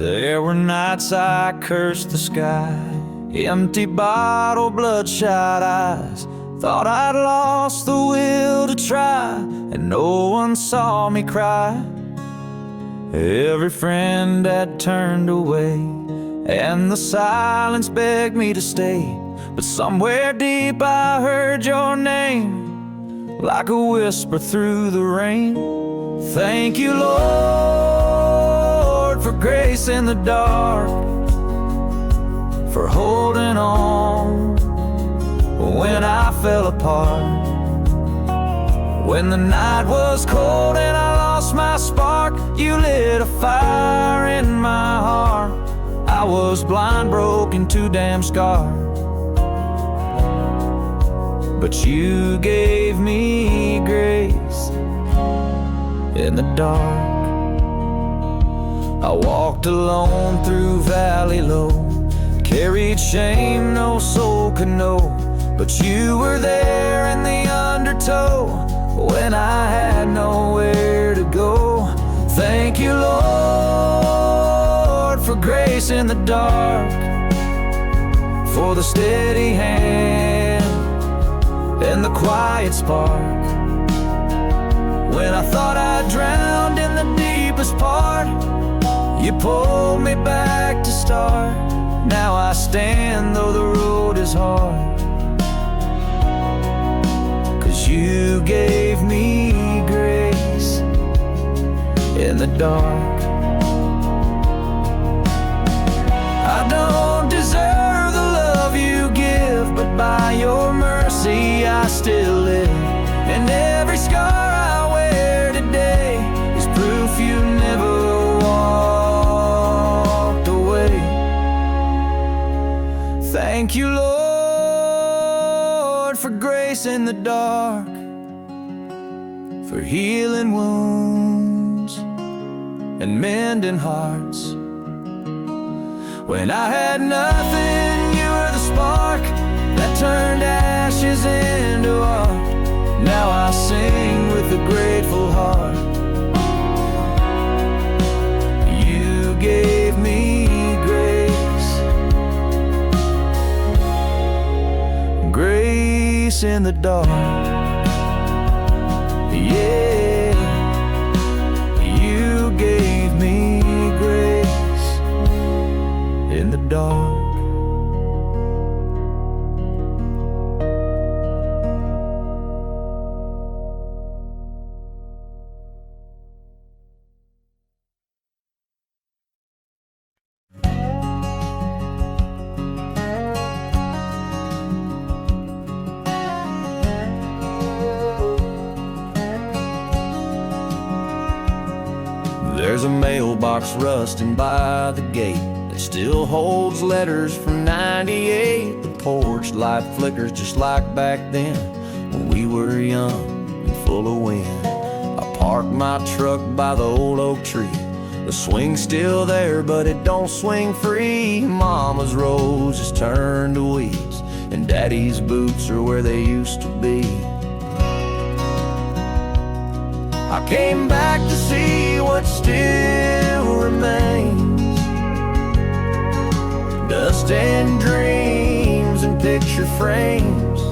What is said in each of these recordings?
There were nights I cursed the sky, empty bottle, bloodshot eyes. Thought I'd lost the will to try, and no one saw me cry. Every friend had turned away, and the silence begged me to stay. But somewhere deep I heard your name, like a whisper through the rain. Thank you, Lord, for grace in the dark, for holding on when I fell apart. When the night was cold and I lost my spark, you lit a fire in my heart. I was blind, broken, too damn scarred, but you gave me grace in the dark. I walked alone through valley low, carried shame no soul could know. But you were there in the undertow when I had nowhere to go. Thank you, Lord, for grace in the dark, for the steady hand and the quiet spark. When I thought I drowned in the deepest part, you pulled me back to start. Now I stand though the road is hard, you gave me grace in the dark. I don't deserve the love you give, but by your mercy I still live. And every scar I wear today is proof you never walked away. Thank you, Lord, for grace in the dark, for healing wounds and mending hearts. When I had nothing, you were the spark that turned ashes into art. Now I sing with a grateful heart. You gave me grace in the dark. Yeah, you gave me grace in the dark. There's a mailbox rusting by the gate that still holds letters from '98. The porch light flickers just like back then when we were young and full of wind. I park my truck by the old oak tree. The swing's still there, but it don't swing free. Mama's roses turned to weeds, and Daddy's boots are where they used to be. I came back to see what still remains, dust and dreams and picture frames.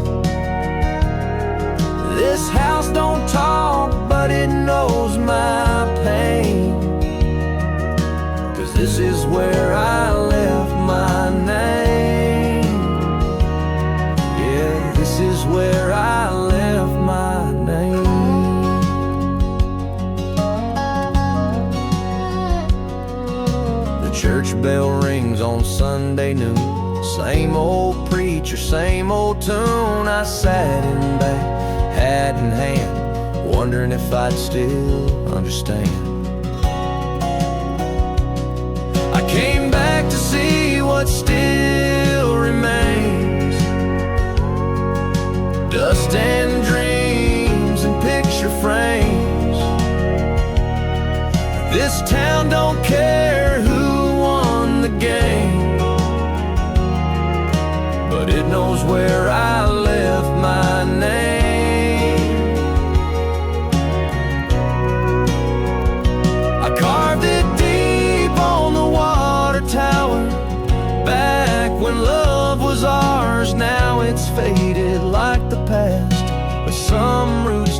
This house don't talk, but it knows my pain, 'cause this is where I left my name. Yeah, this is where I left my name. Church bell rings on Sunday noon, same old preacher, same old tune. I sat in back, hat in hand, wondering if I'd still understand. I came back to see what still remains, dust and dreams and picture frames. This town don't care who the game, but it knows where I left my name. I carved it deep on the wall,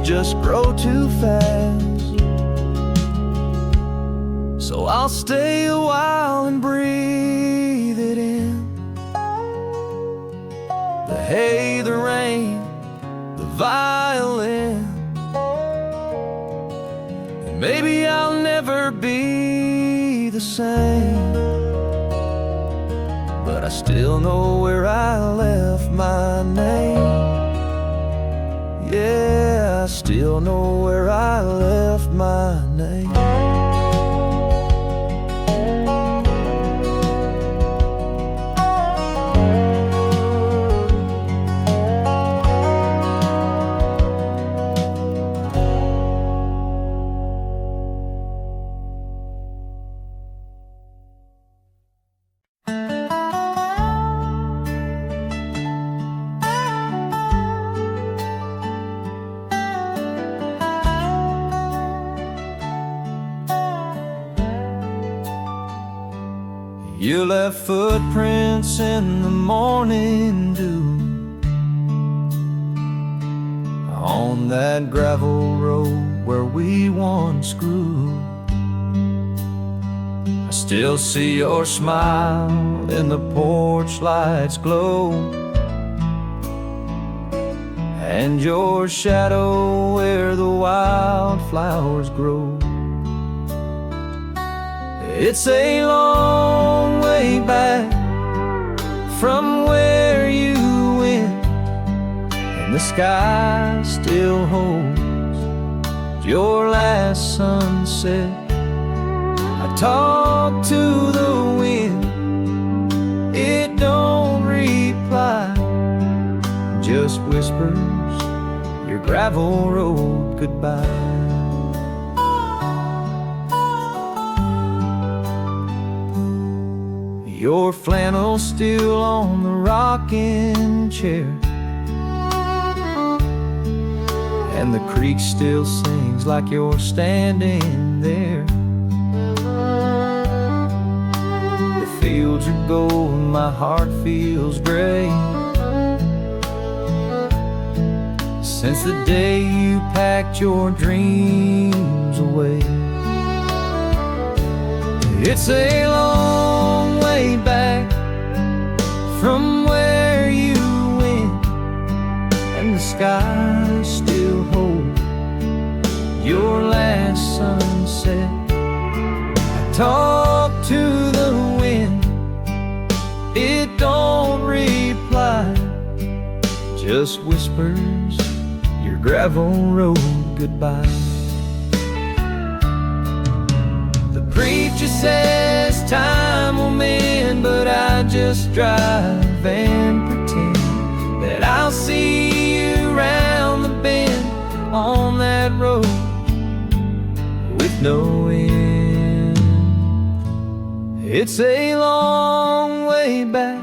just grow too fast. So I'll stay a while and breathe it in. The hay, the rain, the violin. And maybe I'll never be the same, but I still know where I left my name. Yeah, I still know where I left my name. You left footprints in the morning dew on that gravel road where we once grew. I still see your smile in the porch light's glow, and your shadow where the wildflowers grow. It's a long way back from where you went, and the sky still holds your last sunset. I talk to the wind, it don't reply, just whispers your gravel road goodbye. Your flannel still on the rocking chair, and the creek still sings like you're standing there. The fields are gold, my heart feels gray, since the day you packed your dreams away. It's a long way back from where you went, and the sky still holds your last sunset. I talk to the wind, it don't reply, just whispers your gravel road goodbye. Preacher says time will mend, but I just drive and pretend that I'll see you round the bend on that road with no end. It's a long way back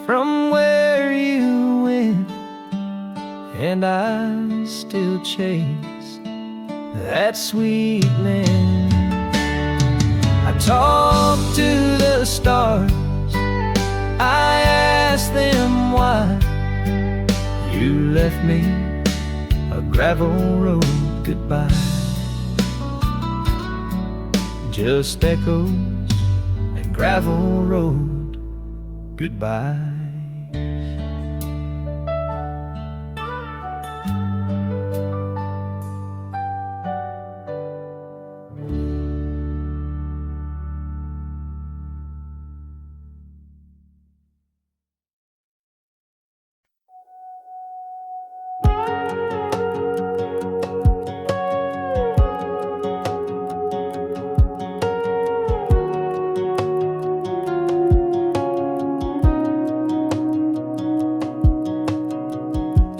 from where you went, and I still chase that sweet land. I talk to the stars, I ask them why you left me a gravel road goodbye. Just echoes and gravel road goodbye.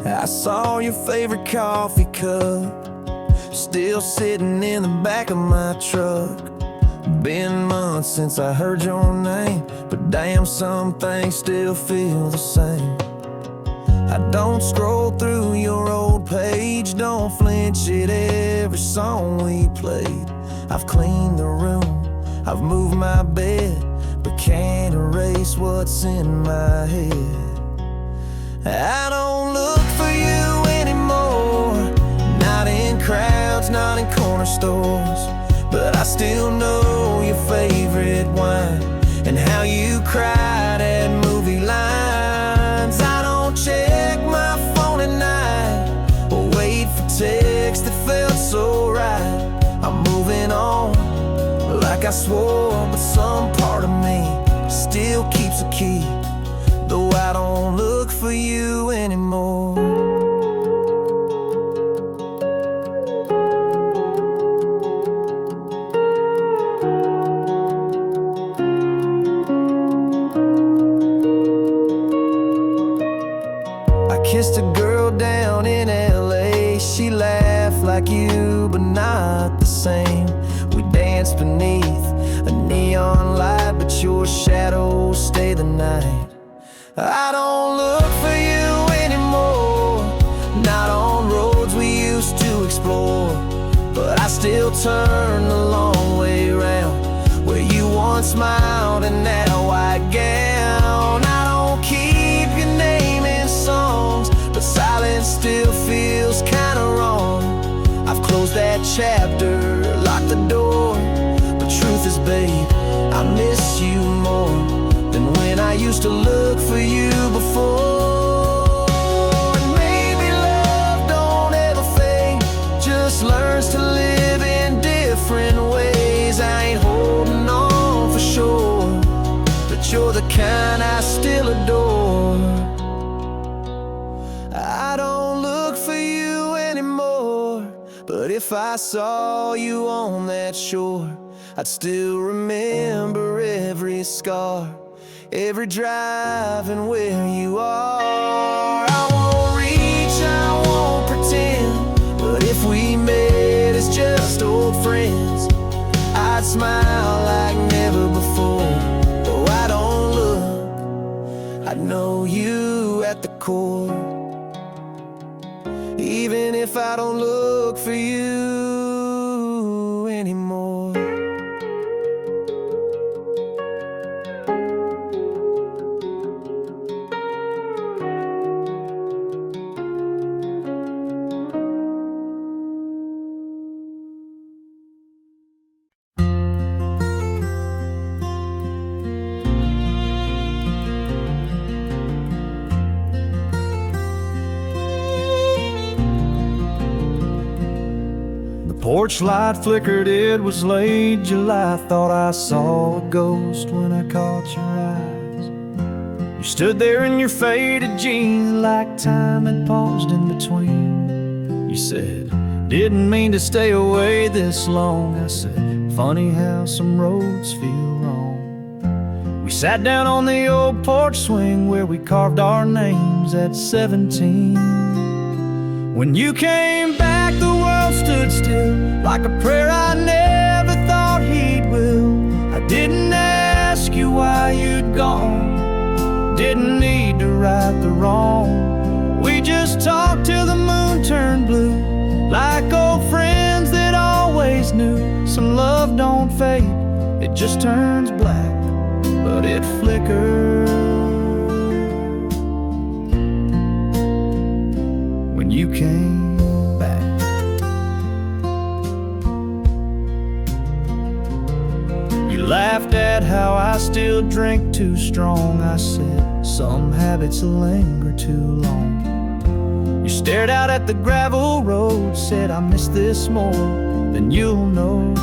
I saw your favorite coffee cup still sitting in the back of my truck. Been months since I heard your name, but damn, some things still feel the same. I don't scroll through your old page, don't flinch at every song we played. I've cleaned the room, I've moved my bed, but can't erase what's in my head. I don't look for you anymore, corner stores, but I still know your favorite wine and how you cried at movie lines. I don't check my phone at night or wait for texts that felt so right. I'm moving on like I swore, but some part of me still keeps a key, though I don't look for you anymore. I kissed a girl down in LA. She laughed like you, but not the same. We danced beneath a neon light, but your shadows stay the night. I don't look for you anymore, not on roads we used to explore, but I still turn the long way round where you once smiled in that white gown. I don't keep your name in songs, but silence still feels kinda wrong. I've closed that chapter, locked the door, but truth is, babe, I miss you more than when I used to look for you before. And maybe love don't ever fade, just learns to live in different ways. I ain't holding on for sure, but you're the kind I still adore. I don't look for you anymore, but if I saw you on that shore, I'd still remember every scar, every drive and where you are. I won't reach, I won't pretend, but if we met as just old friends, I'd smile like never before. Though I don't look, I know you at the core, even if I don't look for you anymore. Porch light flickered, it was late July. Thought I saw a ghost when I caught your eyes. You stood there in your faded jeans like time had paused in between. You said, didn't mean to stay away this long. I said, funny how some roads feel wrong. We sat down on the old porch swing where we carved our names at 17. When you came back, the world stood still, like a prayer I never thought he'd will. I didn't ask you why you'd gone, didn't need to right the wrong. We just talked till the moon turned blue, like old friends that always knew. Some love don't fade, it just turns black, but it flickers when you came back. You laughed at how I still drink too strong. I said, some habits linger too long. You stared out at the gravel road, said, I miss this more than you'll know.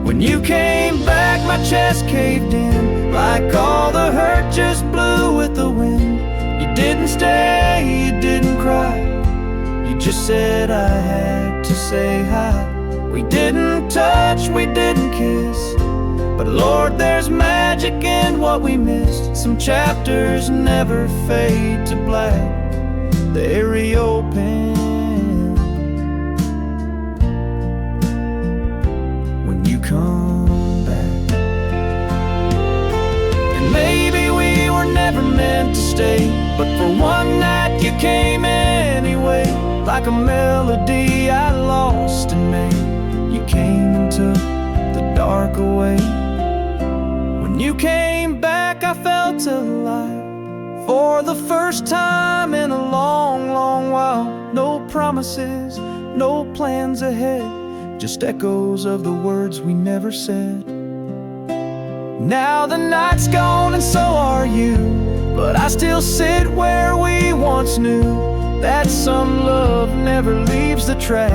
When you came back, my chest caved in, like all the hurt just blew with the wind. You didn't stay, you didn't cry, you just said I had to say hi. We didn't touch, we didn't kiss, but Lord, there's magic in what we missed. Some chapters never fade to black, they reopen when you come back. And maybe we were never meant to stay, but for one night you came anyway, like a melody I lost in May. You came and took the dark away. When you came back, I felt alive for the first time in a long, long while. No promises, no plans ahead, just echoes of the words we never said. Now the night's gone and so are you, but I still sit where we once knew that some love never leaves the track.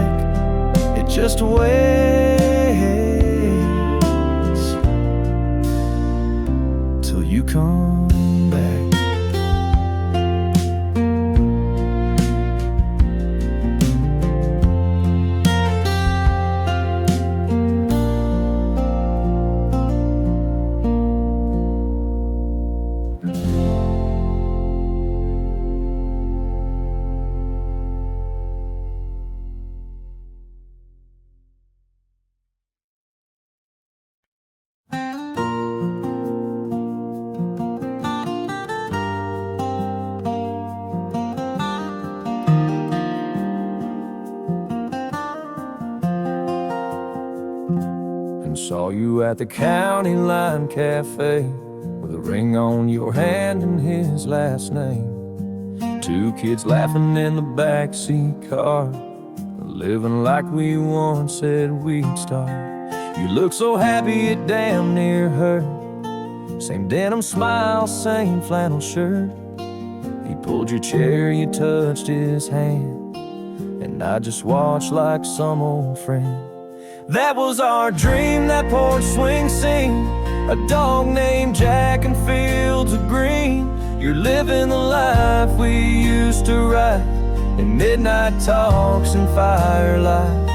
It just waits till you come back. Saw you at the county line cafe with a ring on your hand and his last name. Two kids laughing in the backseat car, living like we once said we'd start. You look so happy it damn near hurt. Same denim smile, same flannel shirt. He pulled your chair, you touched his hand, and I just watched like some old friend. That was our dream, that porch swing scene, a dog named Jack and fields of green. You're living the life we used to write in midnight talks and firelight.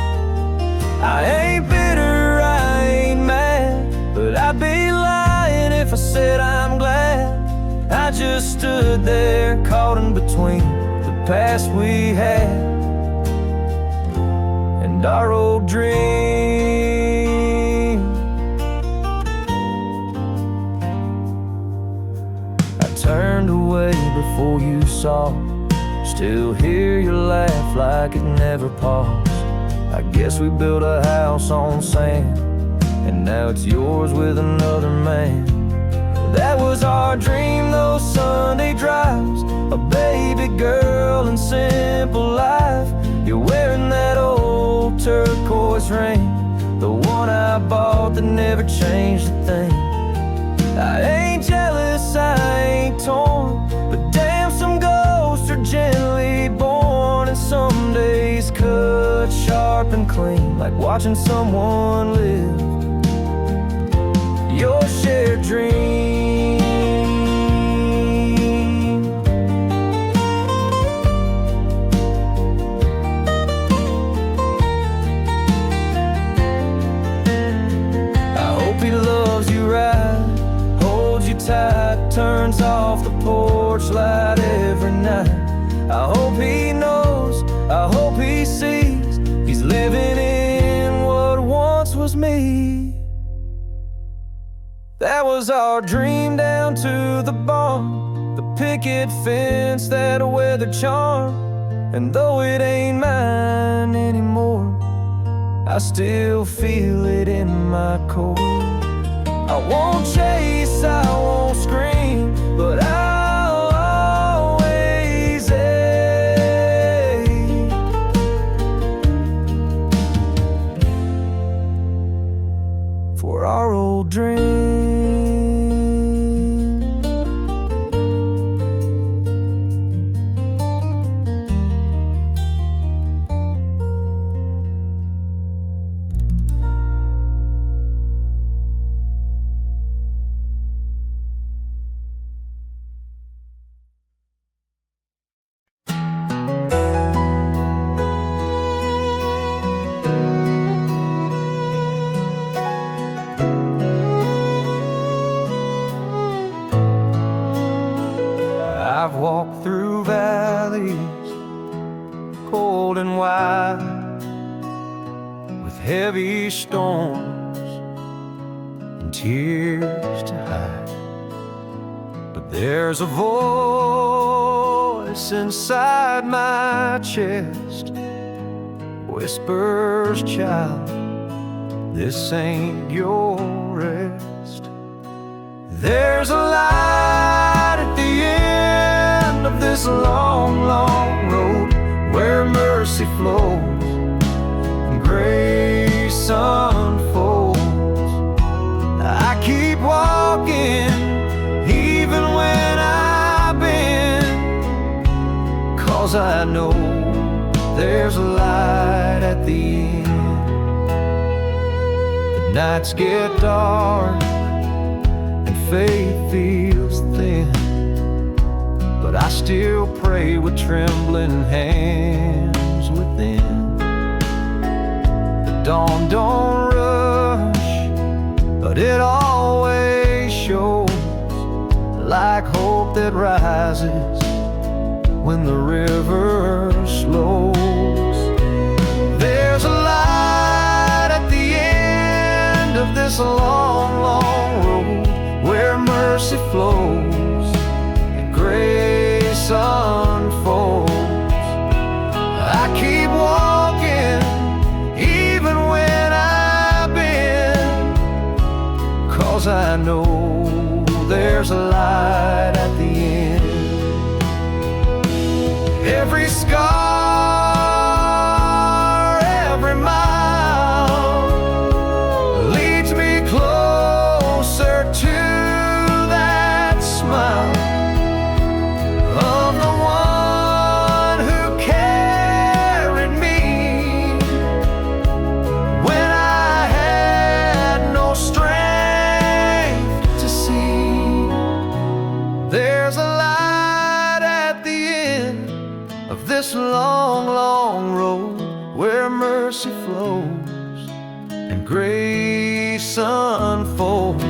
I ain't bitter, I ain't mad, but I'd be lying if I said I'm glad. I just stood there caught in between the past we had and our old dream. I turned away before you saw, still hear your laugh like it never paused. I guess we built a house on sand, and now it's yours with another man. That was our dream, those Sunday drives, a baby girl and simple life. You're wearing that old turquoise ring, the one I bought that never changed a thing. I ain't jealous, I ain't torn, but damn, some ghosts are gently born, and some days cut sharp and clean, like watching someone live your shared dream. Tight, turns off the porch light every night. I hope he knows, I hope he sees, he's living in what once was me. That was our dream down to the barn, the picket fence, that weather charm. And though it ain't mine anymore, I still feel it in my core. I won't chase, I won't scream, but I'll always ache for our old dream. I've walked through valleys, cold and wide, with heavy storms and tears to hide. But there's a voice inside my chest, whispers, child, this ain't your rest. There's a light at the end of this long, long road, where mercy flows and grace 'cause I know there's a light at the end. The nights get dark and faith feels thin, but I still pray with trembling hands within. The dawn don't rush, but it always shows like hope that rises when the river slows. There's a light at the end of this long, long road, where mercy flows and grace unfolds. I keep walking even when I've been, 'cause I know there's a light at the end. Every scar, every mile leads me closer to that smile of the one who carried me when I had no strength to see. There's a light at the end of this long, long road, where mercy flows and grace unfolds.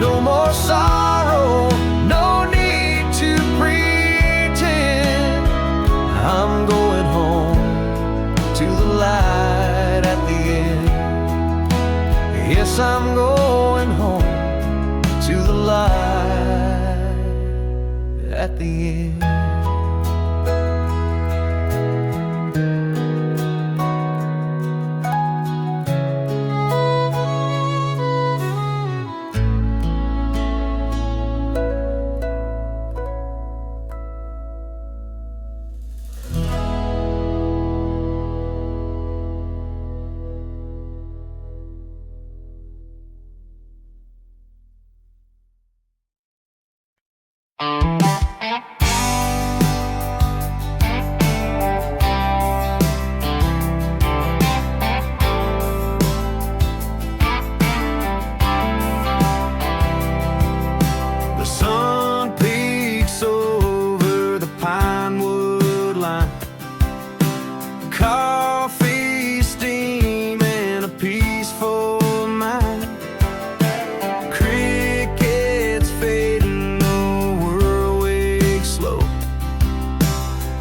No more sorrow, no need to pretend. I'm going home to the light at the end. Yes, I'm going home to the light at the end. The sun peeks over the pinewood line, coffee steaming, a peaceful mind. Crickets fading, the world wakes slow.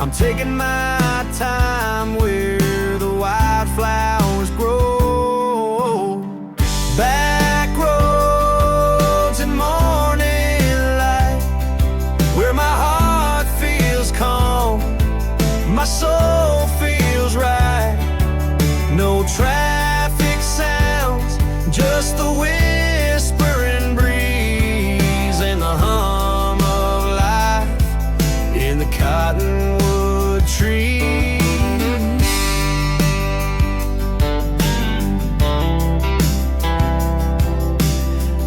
I'm taking my time where the wildflowers grow. Back roads and morning light, where my heart feels calm, my soul feels right. No traffic sounds, just the whispering breeze and the hum of life in the cottonwood trees.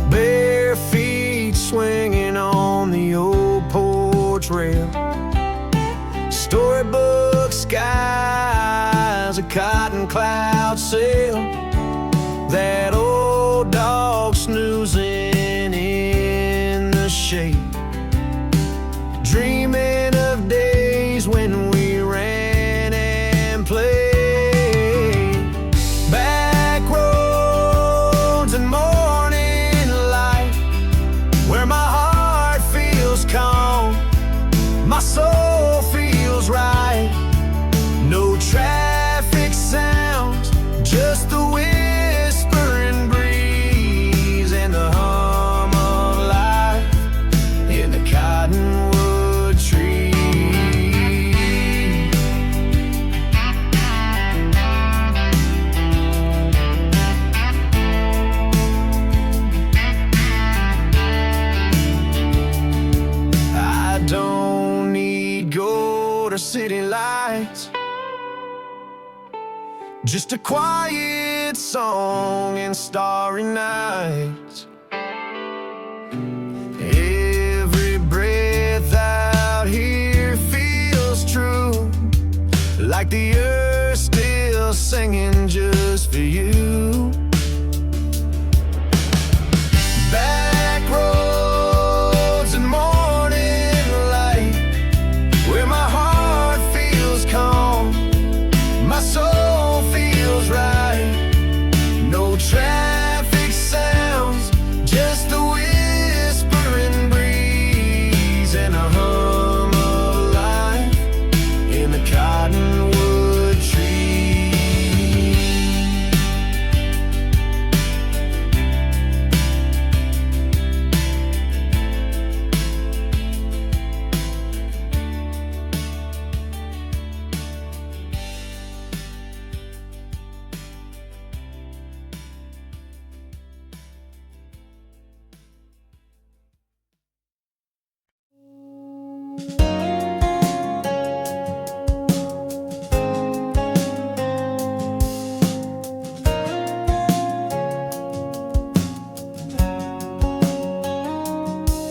Bare feet swinging on the old porch rail, storybook skies, a cotton cloud sail, that old dog snoozing in the shade, dreaming of days when we ran and played. Back roads and morning light, where my heart feels calm, my soul feels right. No traffic sounds, just the whispering breeze and the hum of life in the cottonwood tree. I don't need gold or city lights, just a quiet song and starry nights. Every breath out here feels like the earth still singing just for you. Back roads and morning light, where my heart feels calm, my soul feels right. No traffic sounds, just the whispering breeze and a hum of life in the cottonwood tree.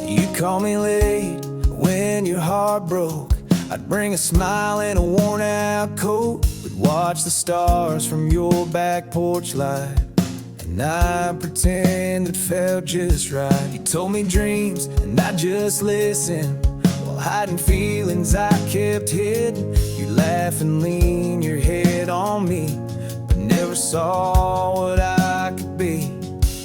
You call me late when your heart broke. I'd bring a smile and a worn out coat. We'd watch the stars from your back porch light, and I'd pretend it felt just right. You told me dreams and I just listened, while hiding feelings I kept hidden. You laugh and lean your head on me, but never saw what I could be.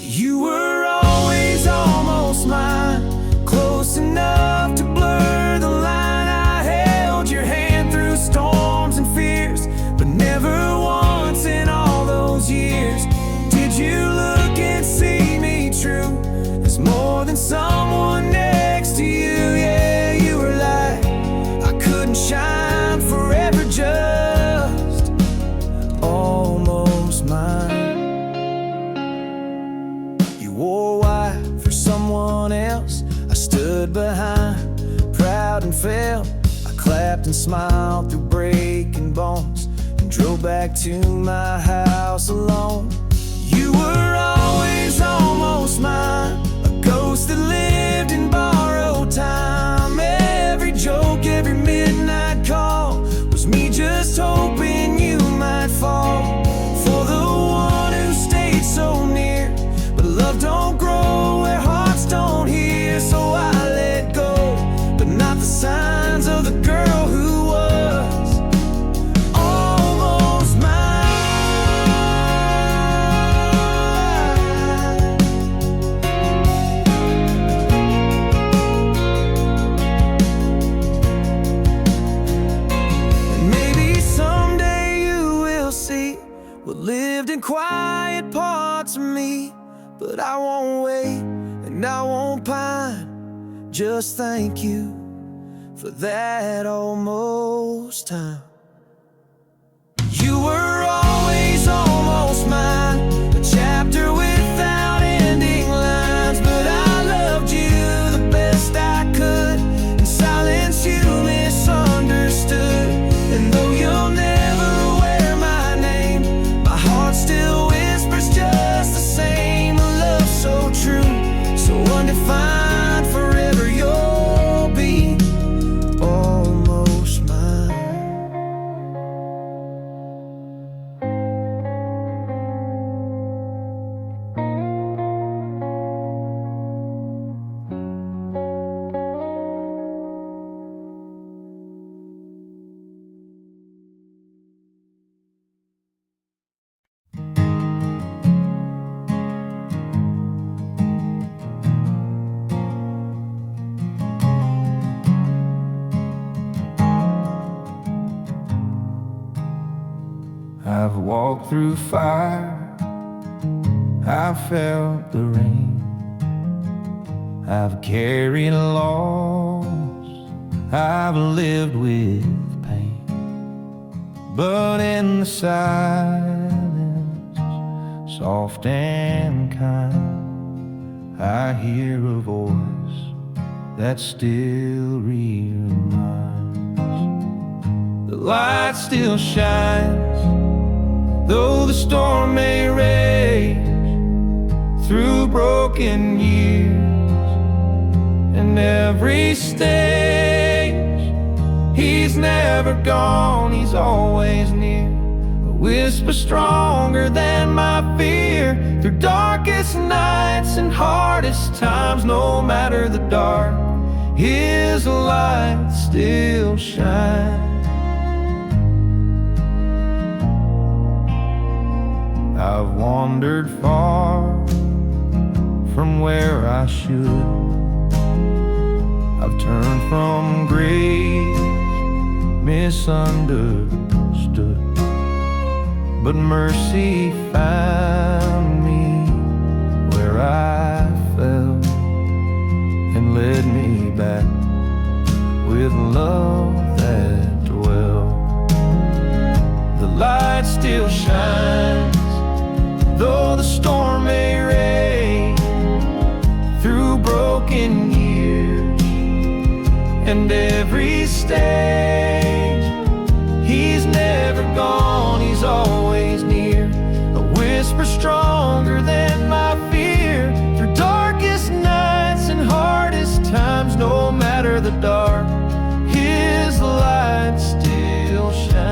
You were always almost mine, close enough to blur the line. I held your hand through storms and fears, but never once in all those years did you look and see me true as more than someone next to you. Yeah, you were like I couldn't shine forever, just almost mine. You wore white for someone else, I stood behind, proud and felt. I clapped and smiled through breaking bones, and drove back to my house alone. You were always almost mine, a ghost that lived in borrowed time. Every joke, every midnight call was me just hoping you might fall for the one who stayed so near. But love don't grow where hearts don't hear, so I let go, but not the signs of the girl who was almost mine. And maybe someday you will see what lived in quiet parts of me, but I won't wait and I won't pine. Just thank you for that almost time. You were always almost mine, a chapter without ending lines, but I loved you the best I could. In silence you misunderstood, and though you'll never wear my name, my heart still whispers just the same. A love so true, so undefined, forever you'll be almost mine. I've walked through fire, I've felt the rain, I've carried loss, I've lived with pain. But in the silence, soft and kind, I hear a voice that still reminds. The light still shines, though the storm may rage through broken years, and every stage He's never gone, he's always near. A whisper stronger than my fear. Through darkest nights and hardest times, no matter the dark, his light still shines. I've wandered far from where I should. I've turned from grace, misunderstood, but mercy found me where I fell and led me back with love that dwelled. The light still shines, though the storm may rage, through broken years and every stage. He's never gone, he's always near. A whisper stronger than my fear. Through darkest nights and hardest times, no matter the dark, his light still shines.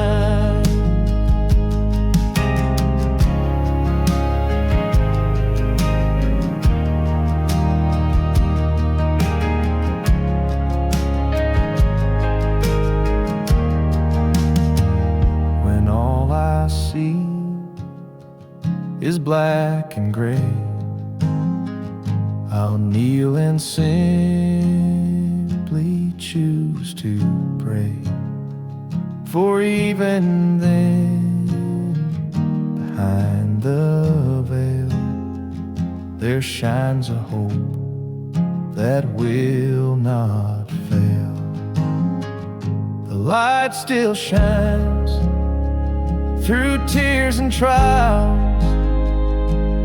I see is black and gray, I'll kneel and simply choose to pray. For even then, behind the veil, there shines a hope that will not fail. The light still shines through tears and trials.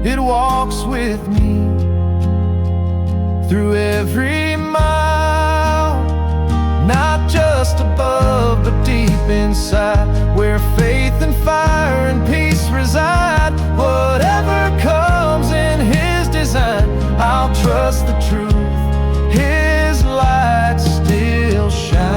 It walks with me through every mile, not just above but deep inside, where faith and fire and peace reside. Whatever comes in his design, I'll trust the truth, his light still shines.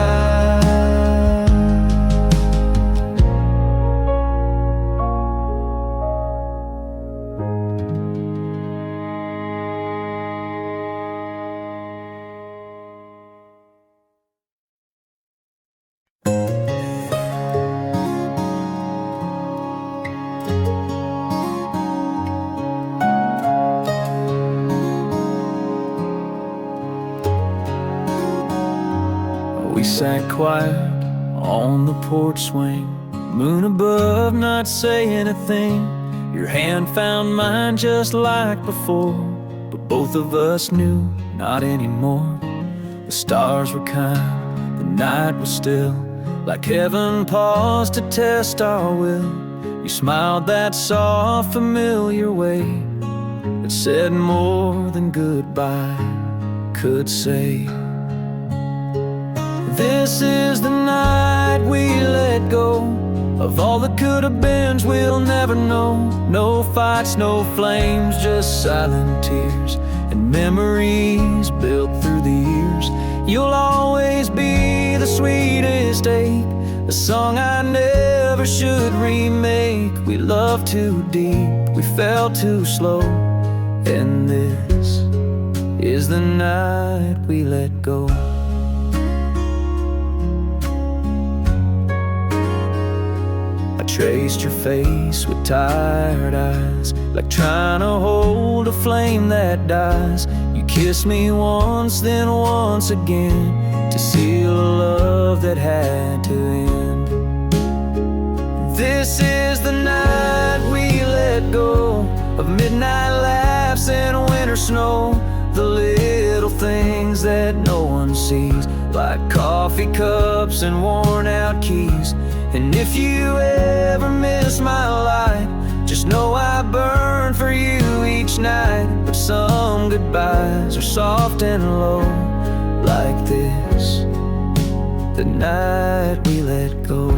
We sat quiet on the porch swing, moon above, not saying a thing. Your hand found mine just like before, but both of us knew not anymore. The stars were kind, the night was still, like heaven paused to test our will. You smiled that soft, familiar way that said more than goodbye could say. This is the night we let go of all the could-have-beens we'll never know. No fights, no flames, just silent tears and memories built through the years. You'll always be the sweetest ache, a song I never should remake. We loved too deep, we fell too slow, and this is the night we let go. Traced your face with tired eyes, like trying to hold a flame that dies. You kissed me once, then once again, to seal a love that had to end. This is the night we let go of midnight laughs and winter snow. The little things that no one sees, like coffee cups and worn out keys. And if you ever miss my light, just know I burn for you each night. But some goodbyes are soft and low, like this, the night we let go.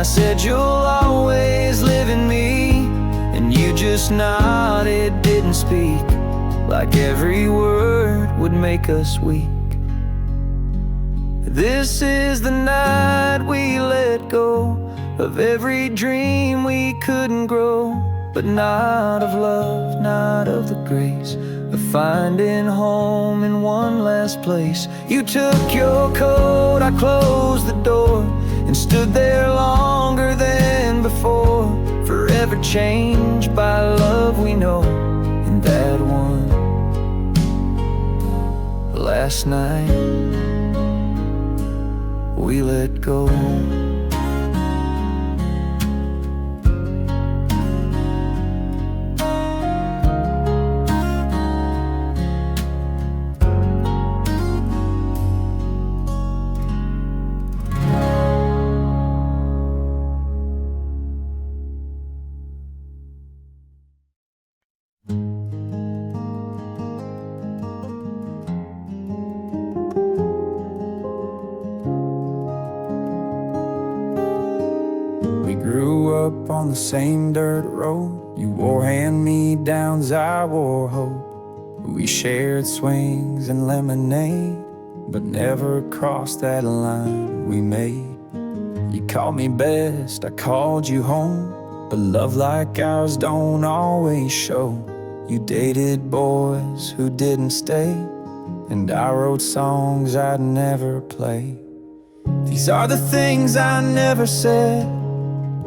said, you'll always live in me, and you just nodded, didn't speak, like every word would make us weak. This is the night we let go of every dream we couldn't grow, but not of love, not of the grace of finding home in one last place. You took your coat, I closed the door, and stood there longer than before, forever changed by love we know. And that one last night we let go. Up on the same dirt road, you wore hand-me-downs, I wore hope. We shared swings and lemonade, but never crossed that line we made. You called me best, I called you home, but love like ours don't always show. You dated boys who didn't stay, and I wrote songs I'd never play. These are the things I never said,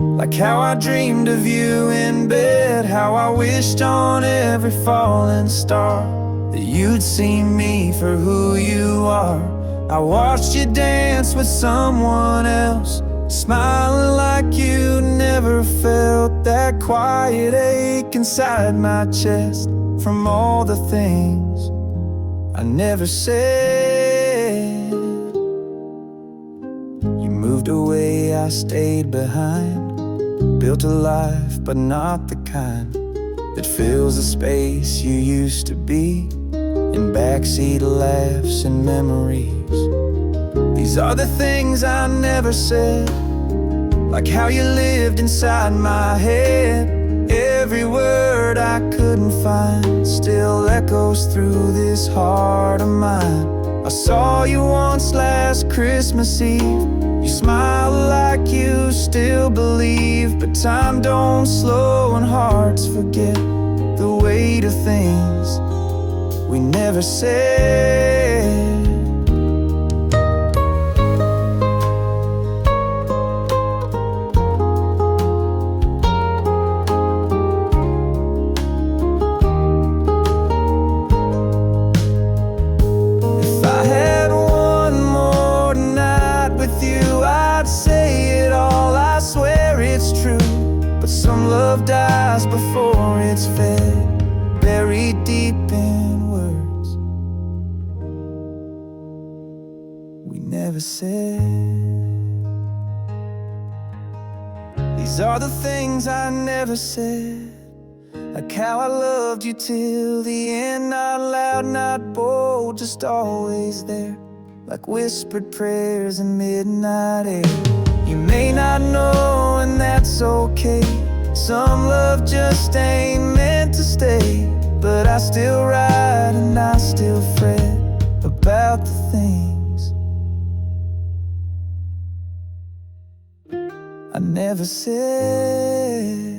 like how I dreamed of you in bed, how I wished on every falling star that you'd see me for who you are. I watched you dance with someone else, smiling like you never felt, that quiet ache inside my chest from all the things I never said. You moved away, I stayed behind, built a life, but not the kind that fills the space you used to be, in backseat laughs and memories. These are the things I never said, like how you lived inside my head. Every word I couldn't find still echoes through this heart of mine. I saw you once last Christmas Eve. You smile like you still believe, but time don't slow and hearts forget the weight of things we never said. If I had one more night with you, I'd say it all, I swear it's true. But some love dies before it's fed, buried deep in words we never said. These are the things I never said, like how I loved you till the end, not loud, not bold, just always there, like whispered prayers in midnight air. You may not know, and that's okay. Some love just ain't meant to stay, but I still write and I still fret about the things I never said.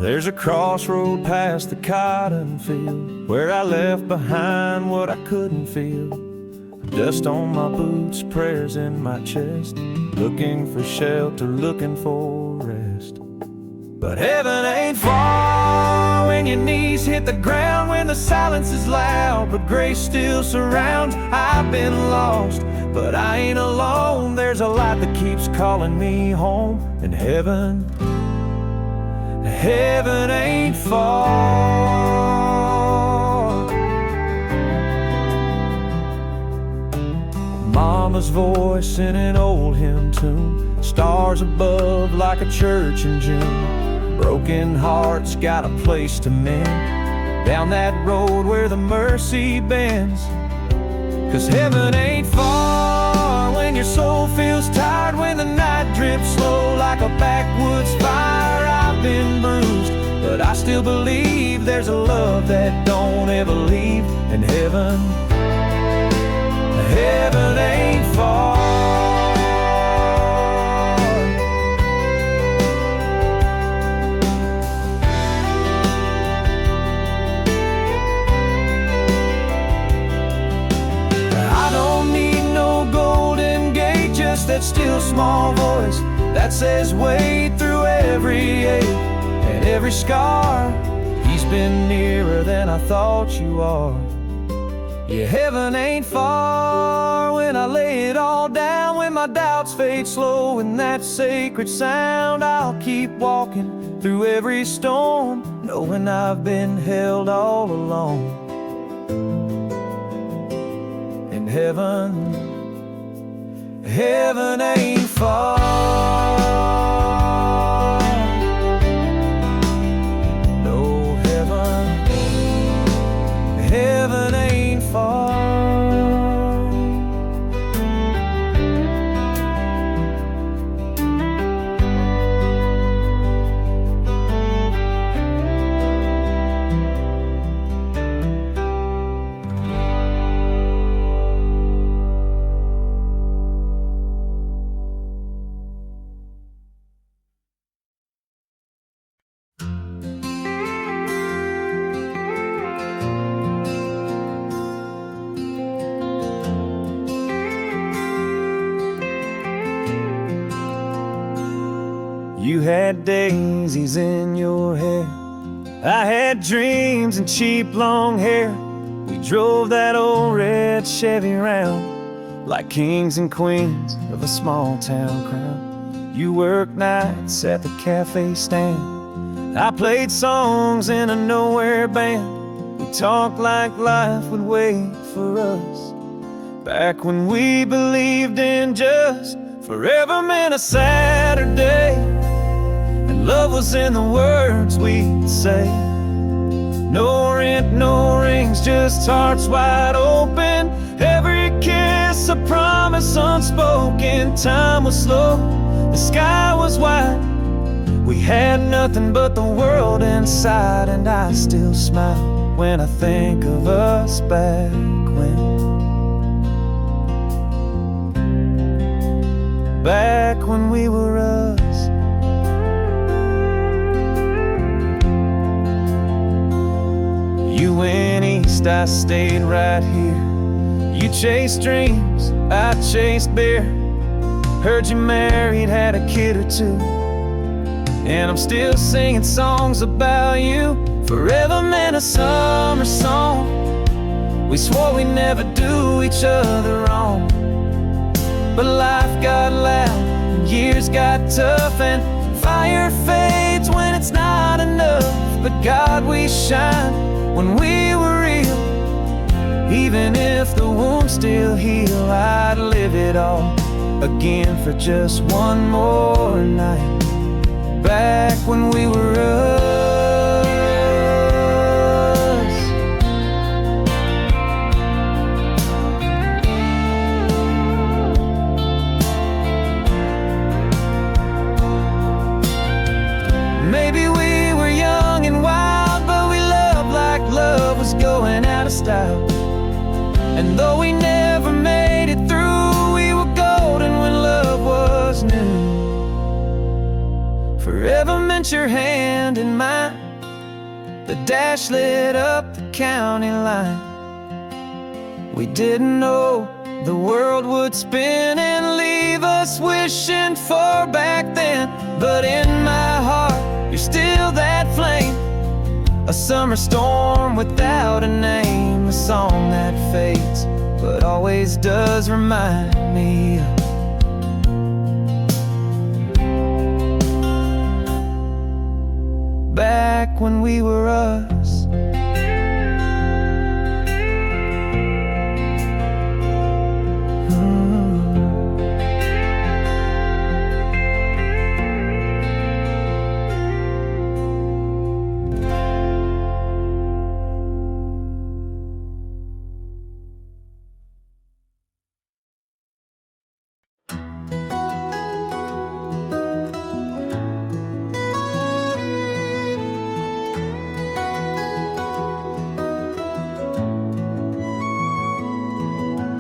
There's a crossroad past the cotton field where I left behind what I couldn't feel. Dust on my boots, prayers in my chest, looking for shelter, looking for rest. But heaven ain't far when your knees hit the ground, when the silence is loud but grace still surrounds. I've been lost, but I ain't alone. There's a light that keeps calling me home. And heaven ain't far. Mama's voice in an old hymn tune, stars above like a church in June. Broken hearts got a place to mend, down that road where the mercy bends. 'Cause heaven ain't far when your soul feels tired, when the night drips slow like a backwoods fire. I've been bruised, but I still believe there's a love that don't ever leave. And heaven ain't far. That still small voice that says wait through every ache and every scar. He's been nearer than I thought you are. Yeah, heaven ain't far when I lay it all down, when my doubts fade slow in that sacred sound. I'll keep walking through every storm, knowing I've been held all along. In heaven ain't far. No, heaven ain't far. You had daisies in your hair, I had dreams and cheap long hair. We drove that old red Chevy round like kings and queens of a small town crowd. You worked nights at the cafe stand, I played songs in a nowhere band. We talked like life would wait for us, back when we believed in just forever meant a Saturday. Love was in the words we'd say. No rent, no rings, just hearts wide open. Every kiss a promise unspoken. Time was slow, the sky was wide. We had nothing but the world inside. And I still smile when I think of us back when. Back when we were us. You went east, I stayed right here. You chased dreams, I chased beer. Heard you married, had a kid or two, and I'm still singing songs about you. Forever meant a summer song. We swore we'd never do each other wrong, but life got loud and years got tough, and fire fades when it's not enough. But God, we shine when we were real. Even if the wounds still heal, I'd live it all again for just one more night. Back when we were us. Maybe we were young and wild, but we loved like love was going out of style. And though we never made it through, we were golden when love was new. Forever meant your hand in mine. The dash lit up the county line. We didn't know the world would spin and leave us wishing for back then. But in my heart, you're still that flame. A summer storm without a name, a song that fades but always does remind me of back when we were us.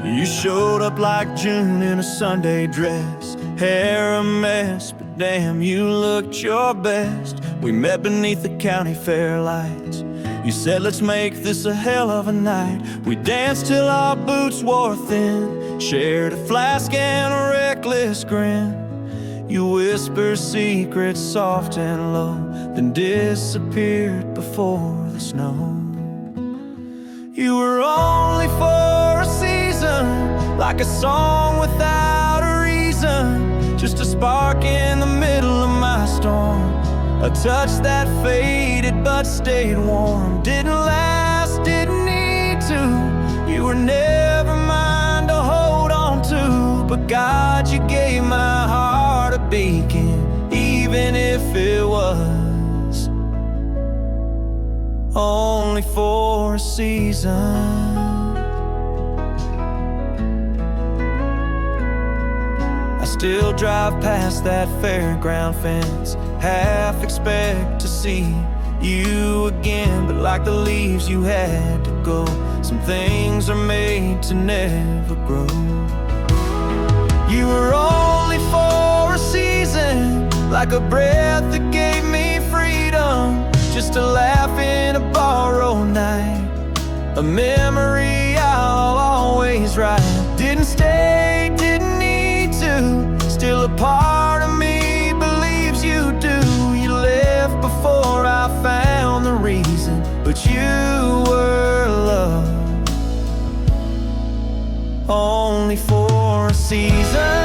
You showed up like June in a Sunday dress, hair a mess, but damn, you looked your best. We met beneath the county fair lights. You said, let's make this a hell of a night. We danced till our boots wore thin, shared a flask and a reckless grin. You whispered secrets soft and low, then disappeared before the snow. You were only for a season, like a song without a reason, just a spark in the middle of my storm, a touch that faded but stayed warm. Didn't last, didn't need to. You were never mine to hold on to, but God, you gave my heart a beacon, even if it was only for a season. I still drive past that fairground fence, half expect to see you again, but like the leaves you had to go. Some things are made to never grow. You were only for a season, like a breath that gave me freedom, just a laugh in a borrowed night, a memory I'll always write. Didn't stay, didn't need to, still a part of me believes you do. You left before I found the reason, but you were love only for a season.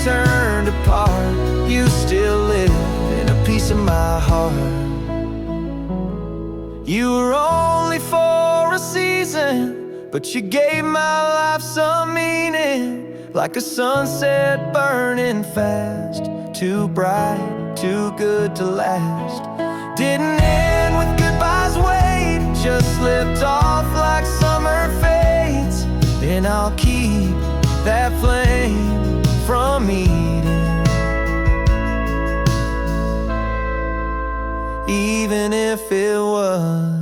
Turned apart, you still live in a piece of my heart. You were only for a season, but you gave my life some meaning, like a sunset burning fast, too bright, too good to last. Didn't end with goodbyes, wait, just slipped off like summer fades, and I'll keep that flame from eating, even if it was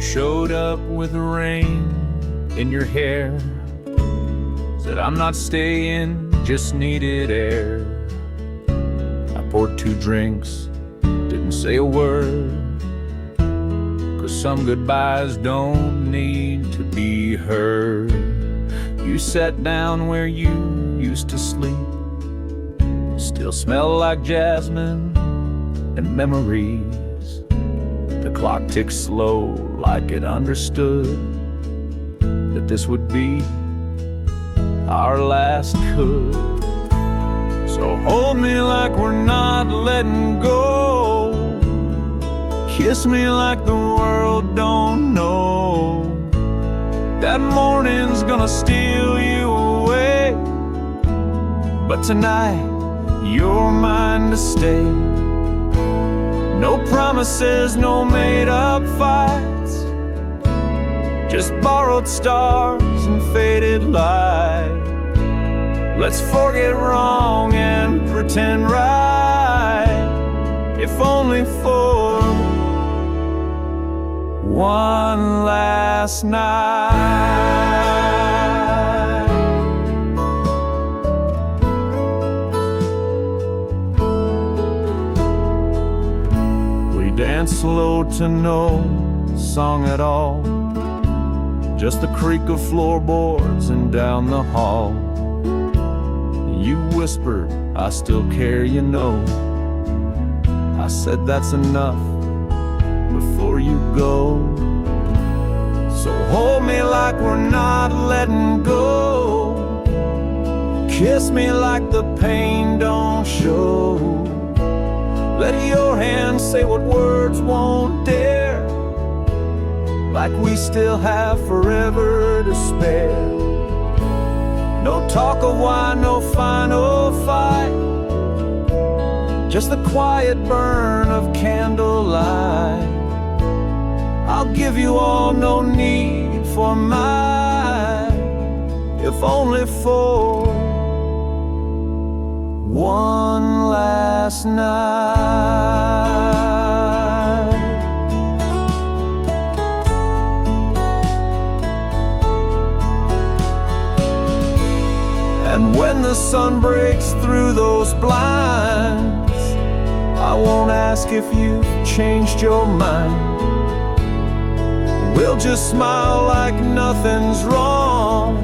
showed up with the rain in your hair, said I'm not staying, just needed air. I poured 2 drinks, didn't say a word, 'cause some goodbyes don't need to be heard. You sat down where you used to sleep, still smell like jasmine and memories. The clock ticked slow, like it understood that this would be our last coup. So hold me like we're not letting go, kiss me like the world don't know that morning's gonna steal you away, but tonight you're mine to stay. No promises, no made-up fights, just borrowed stars and faded light. Let's forget wrong and pretend right, if only for one last night. We dance slow to no song at all, just the creak of floorboards and down the hall. You whispered, I still care, you know. I said that's enough before you go. So hold me like we're not letting go. Kiss me like the pain don't show. Let your hands say what words won't dare, like we still have forever to spare. No talk of why, no final fight, just the quiet burn of candlelight. I'll give you all, no need for mine, if only for one last night. And when the sun breaks through those blinds, I won't ask if you've changed your mind. We'll just smile like nothing's wrong,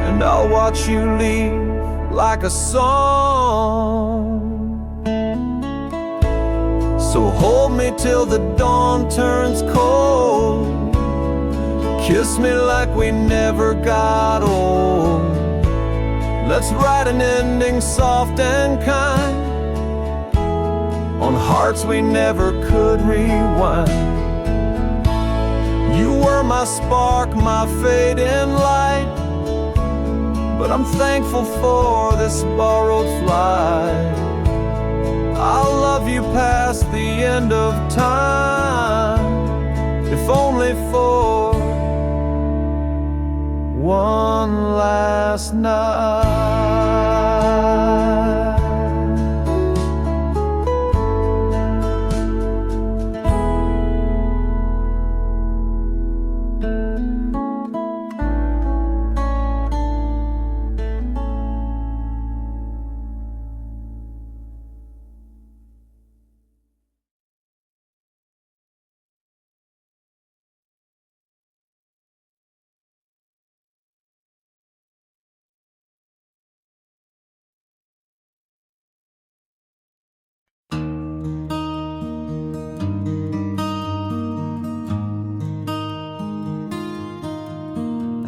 and I'll watch you leave like a song. So hold me till the dawn turns cold. Kiss me like we never got old. Let's write an ending soft and kind on hearts we never could rewind. You were my spark, my fading light, but I'm thankful for this borrowed flight. I'll love you past the end of time, if only for one last night.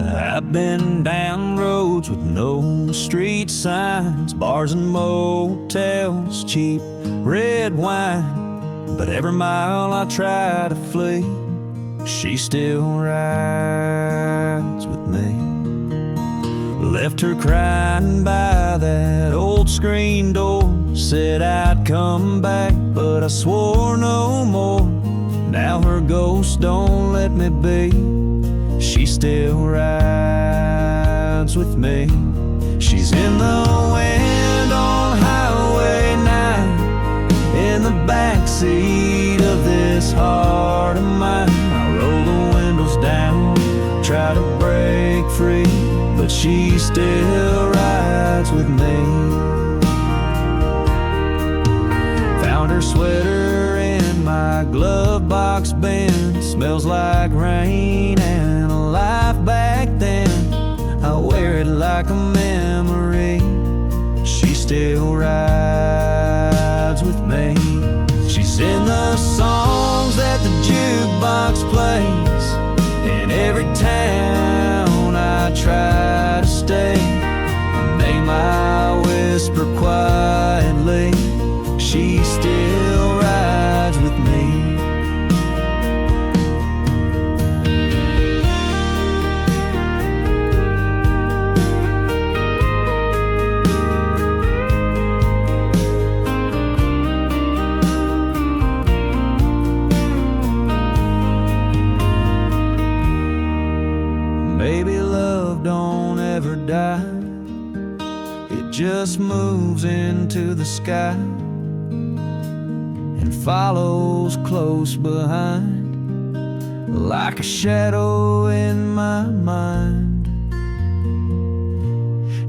I've been down roads with no street signs, bars and motels, cheap red wine. But every mile I try to flee, she still rides with me. Left her crying by that old screen door, said I'd come back, but I swore no more. Now her ghost don't let me be, she still rides with me. She's in the wind on Highway 9, in the backseat of this heart of mine. I roll the windows down, try to break free, but she still rides with me. Found her sweater in my glove box bin, smells like rain and life back then. I wear it like a memory, she still rides with me. She's in the songs that the jukebox plays, in every town I try to stay. A name I whisper quietly, she still rides with me. never die. It just moves into the sky and follows close behind, like a shadow in my mind.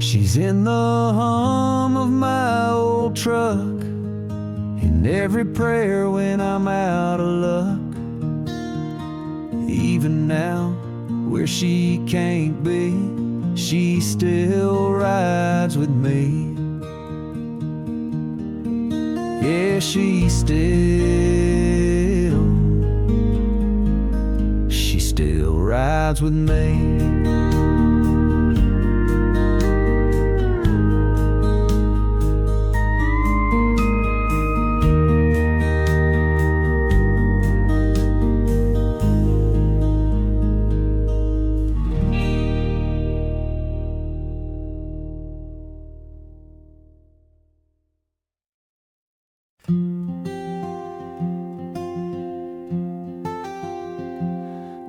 She's in the hum of my old truck, in every prayer when I'm out of luck. Even now, where she can't be, she still rides with me. Yeah, she still rides with me.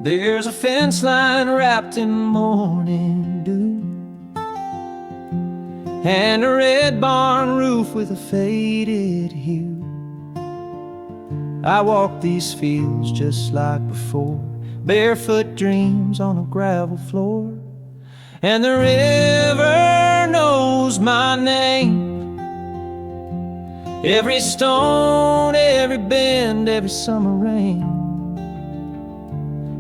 There's a fence line wrapped in morning dew, and a red barn roof with a faded hue. I walk these fields just like before, barefoot dreams on a gravel floor. And the river knows my name, every stone, every bend, every summer rain.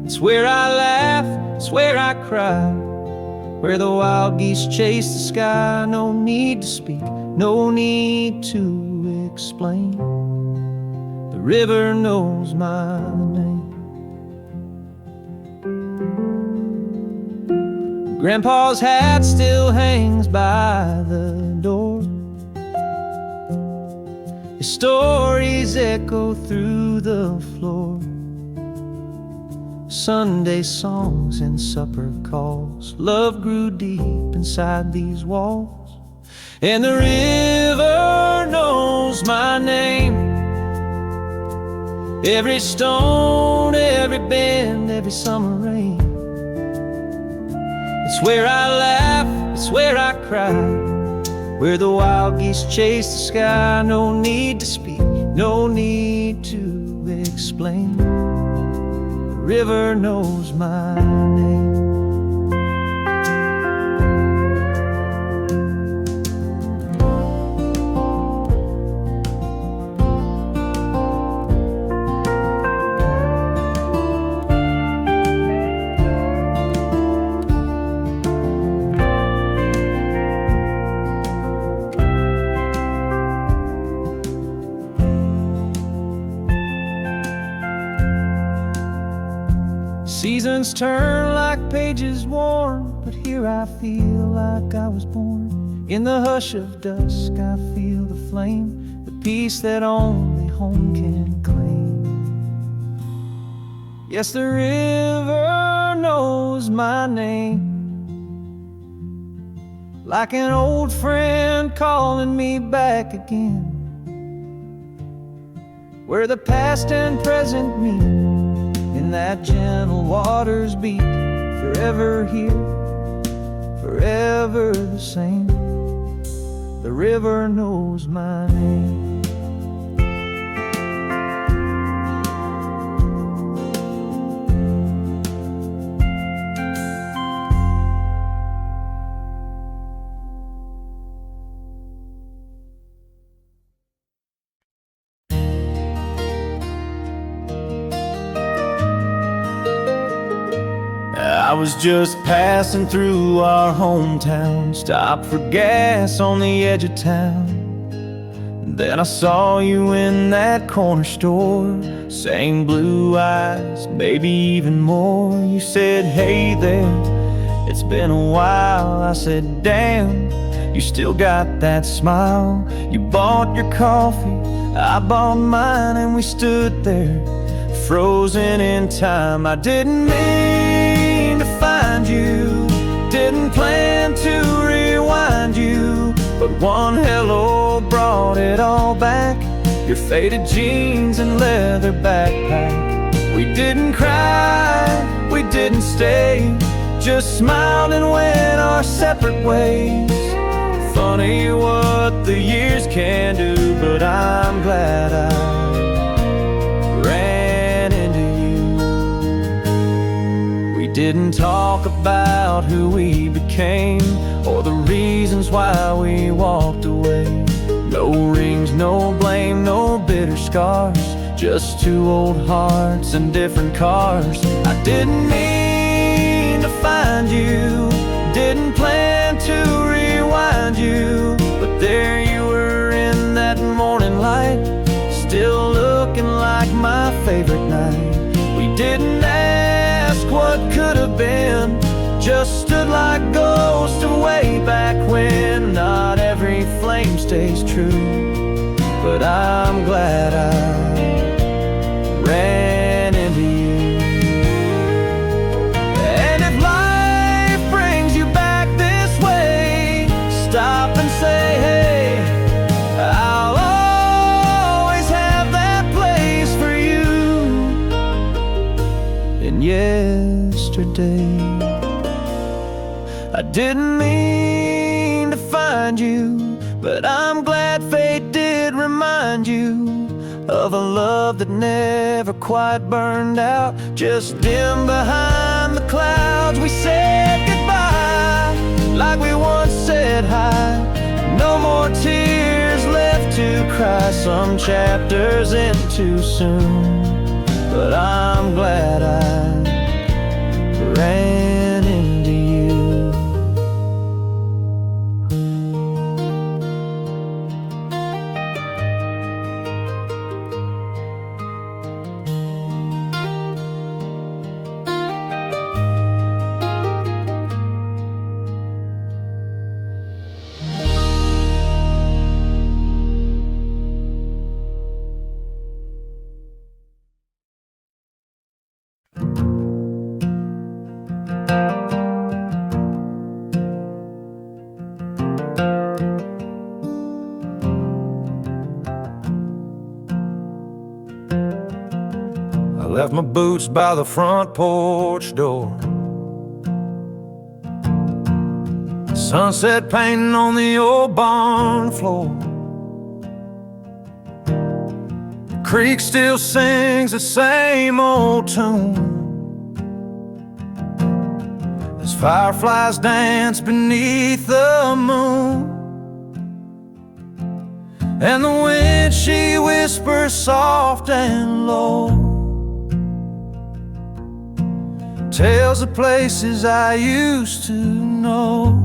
It's where I laugh, it's where I cry, where the wild geese chase the sky. No need to speak, no need to explain. The river knows my name. Grandpa's hat still hangs by the door, his stories echo through the floor. Sunday songs and supper calls, love grew deep inside these walls. And the river knows my name, every stone, every bend, every summer rain. It's where I laugh, it's where I cry, where the wild geese chase the sky. No need to speak, no need to explain. The river knows my name. Seasons turn like pages worn, but here I feel like I was born. In the hush of dusk I feel the flame, the peace that only home can claim. Yes, the river knows my name, like an old friend calling me back again, where the past and present meet in that gentle water's beat. Forever here, forever the same. The river knows my name. I was just passing through our hometown, stopped for gas on the edge of town. Then I saw you in that corner store, same blue eyes, maybe even more. You said, hey there, it's been a while. I said, damn, you still got that smile. You bought your coffee, I bought mine, and we stood there, frozen in time. I didn't mean to find you, didn't plan to rewind you, but one hello brought it all back. Your faded jeans and leather backpack. We didn't cry, we didn't stay, just smiled and went our separate ways. Funny what the years can do, but I'm glad I ran into you. We didn't talk about who we became or the reasons why we walked away. No rings, no blame, no bitter scars, just two old hearts and different cars. I didn't mean to find you, didn't plan to rewind you, but there you were in that morning light, still looking like my favorite night. We didn't ask what could have been, just stood like ghosts of way back when. Not every flame stays true, but I'm glad I ran into you. And if life brings you back this way, stop and say, hey, I'll always have that place for you. And yesterday, I didn't mean to find you, but I'm glad fate did remind you of a love that never quite burned out, just dim behind the clouds. We said goodbye like we once said hi. No more tears left to cry, some chapters end too soon, but I'm glad I ran into you. I left my boots by the front porch door, sunset painting on the old barn floor. The creek still sings the same old tune as fireflies dance beneath the moon. And the wind, she whispers soft and low, tells of places I used to know.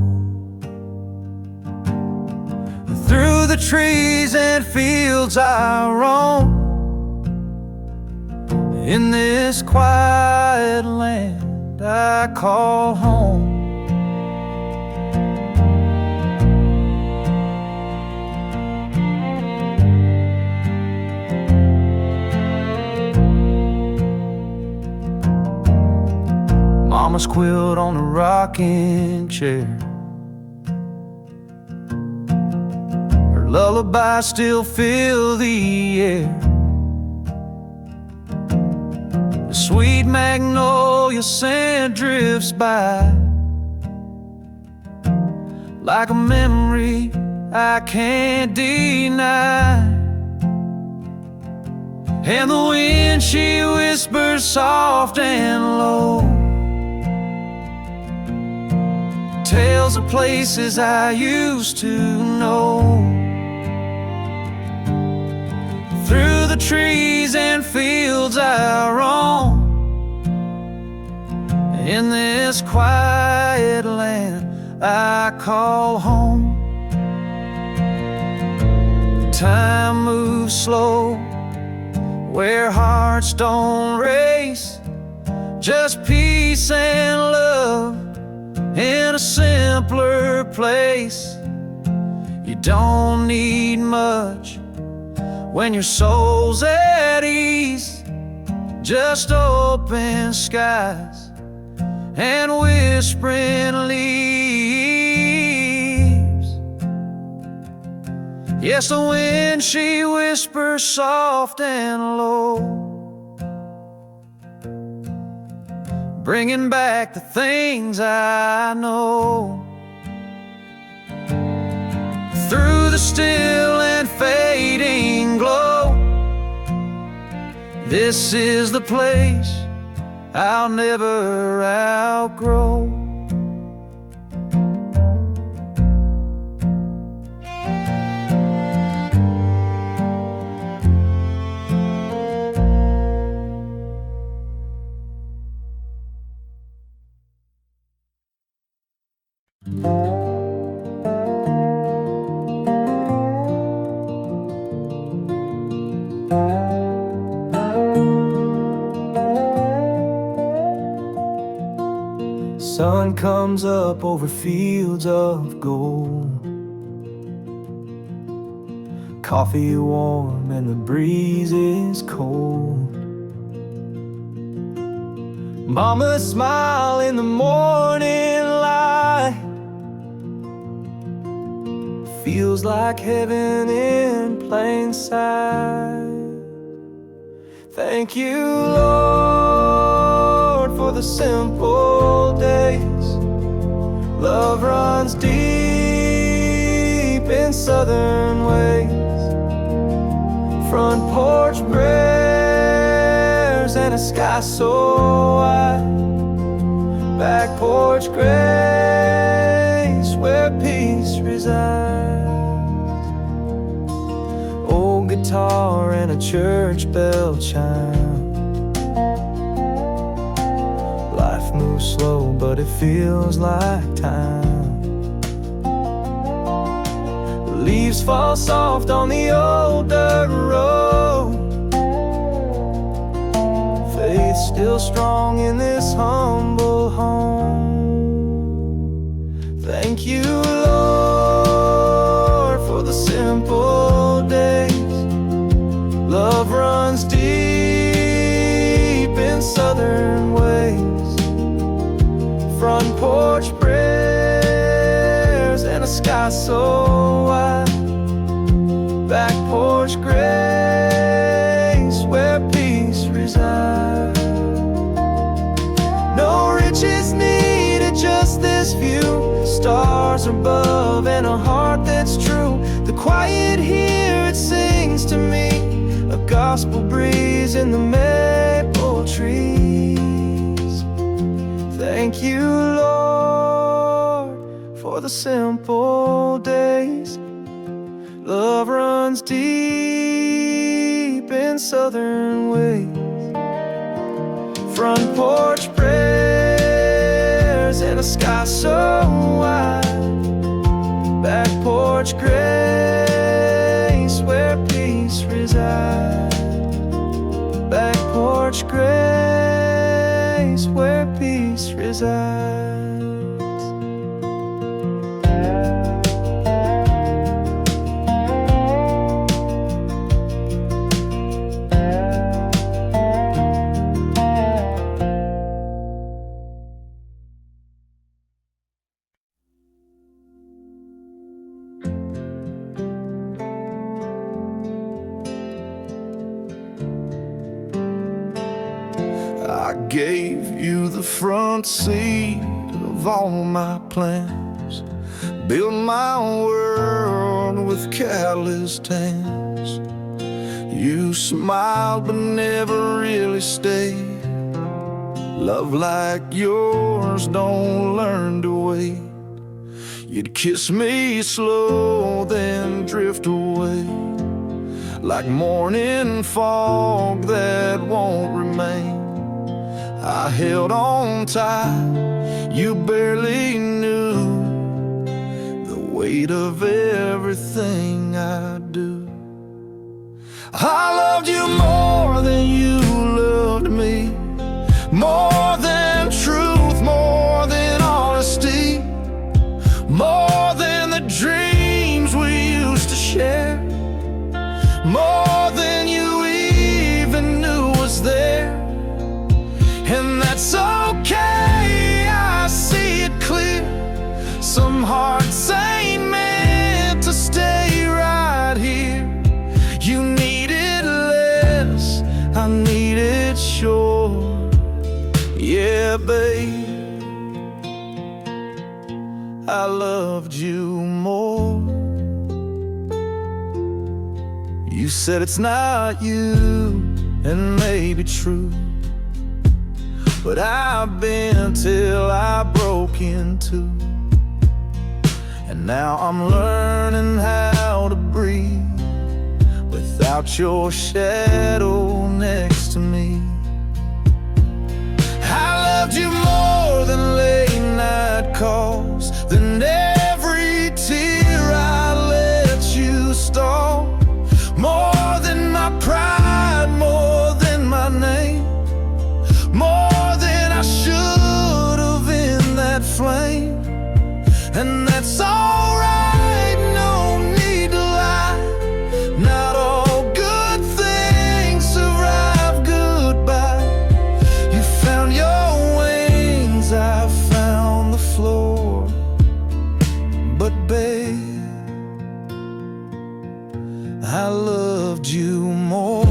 Through the trees and fields I roam, in this quiet land I call home. Mama's quilt on a rocking chair, her lullaby still fill the air. The sweet magnolia scent drifts by like a memory I can't deny. And the wind, she whispers soft and low, tales of places I used to know. Through the trees and fields I roam, in this quiet land I call home. Time moves slow where hearts don't race, just peace and love in a simpler place. You don't need much when your soul's at ease, just open skies and whispering leaves. Yes, the wind, she whispers soft and low, bringing back the things I know. Through the still and fading glow, this is the place I'll never outgrow. Sun comes up over fields of gold, coffee warm and the breeze is cold. Mama smile in the morning light, feels like heaven in plain sight. Thank you, Lord, for the simple days. Love runs deep in southern ways. Front porch prayers and a sky so wide. Back porch grace where peace resides. Old guitar and a church bell chime. Life moves slow, but it feels like time. Leaves fall soft on the old dirt road. Faith still strong in this humble home. Thank you, Lord, for the simple days. Love runs deep in southern ways. Front porch prayers and a sky so wide. Back porch grace where peace resides. No riches needed, just this view. Stars above and a heart that's true. The quiet here, it sings to me. A gospel breeze in the maple trees. Thank you, Lord, for the simple days. Love runs deep in southern ways. Front porch prayers and a sky so wide. Back porch grace where peace resides. Back porch grace where peace resides. I gave you the front seat of all my plans. Built my world with calloused hands. You smiled but never really stayed. Love like yours don't learn to wait. You'd kiss me slow, then drift away. Like morning fog that won't remain. I held on tight, you barely knew the weight of everything I do. I loved you more than you loved me, more than truth, more than honesty, more than the dreams we used to share, more than you even knew was there. And that's okay, I see it clear. Some hearts ain't meant to stay right here. I loved you more. You said it's not you, and maybe true, but I've been till I broke in two. And now I'm learning how to breathe without your shadow next to me. I loved you more than late night calls, than every tear I let you stall, more than my pride, more than my name, more than I should have in that flame. And that's alright, no need to lie. Not all good things survive goodbye. You found your wings, I found the floor. But babe, I loved you more.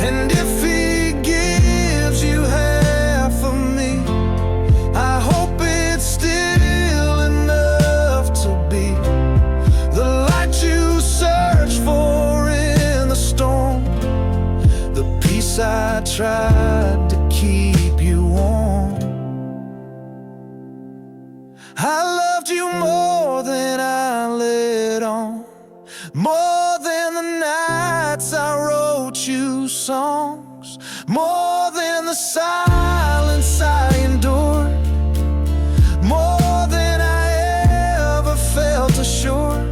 And if he gives you half of me, I hope it's still enough to be the light you search for in the storm, the peace I tried to keep you warm. I loved you more than I let on, more than the nights I wrote you songs, more than the silence I endured, more than I ever felt assured.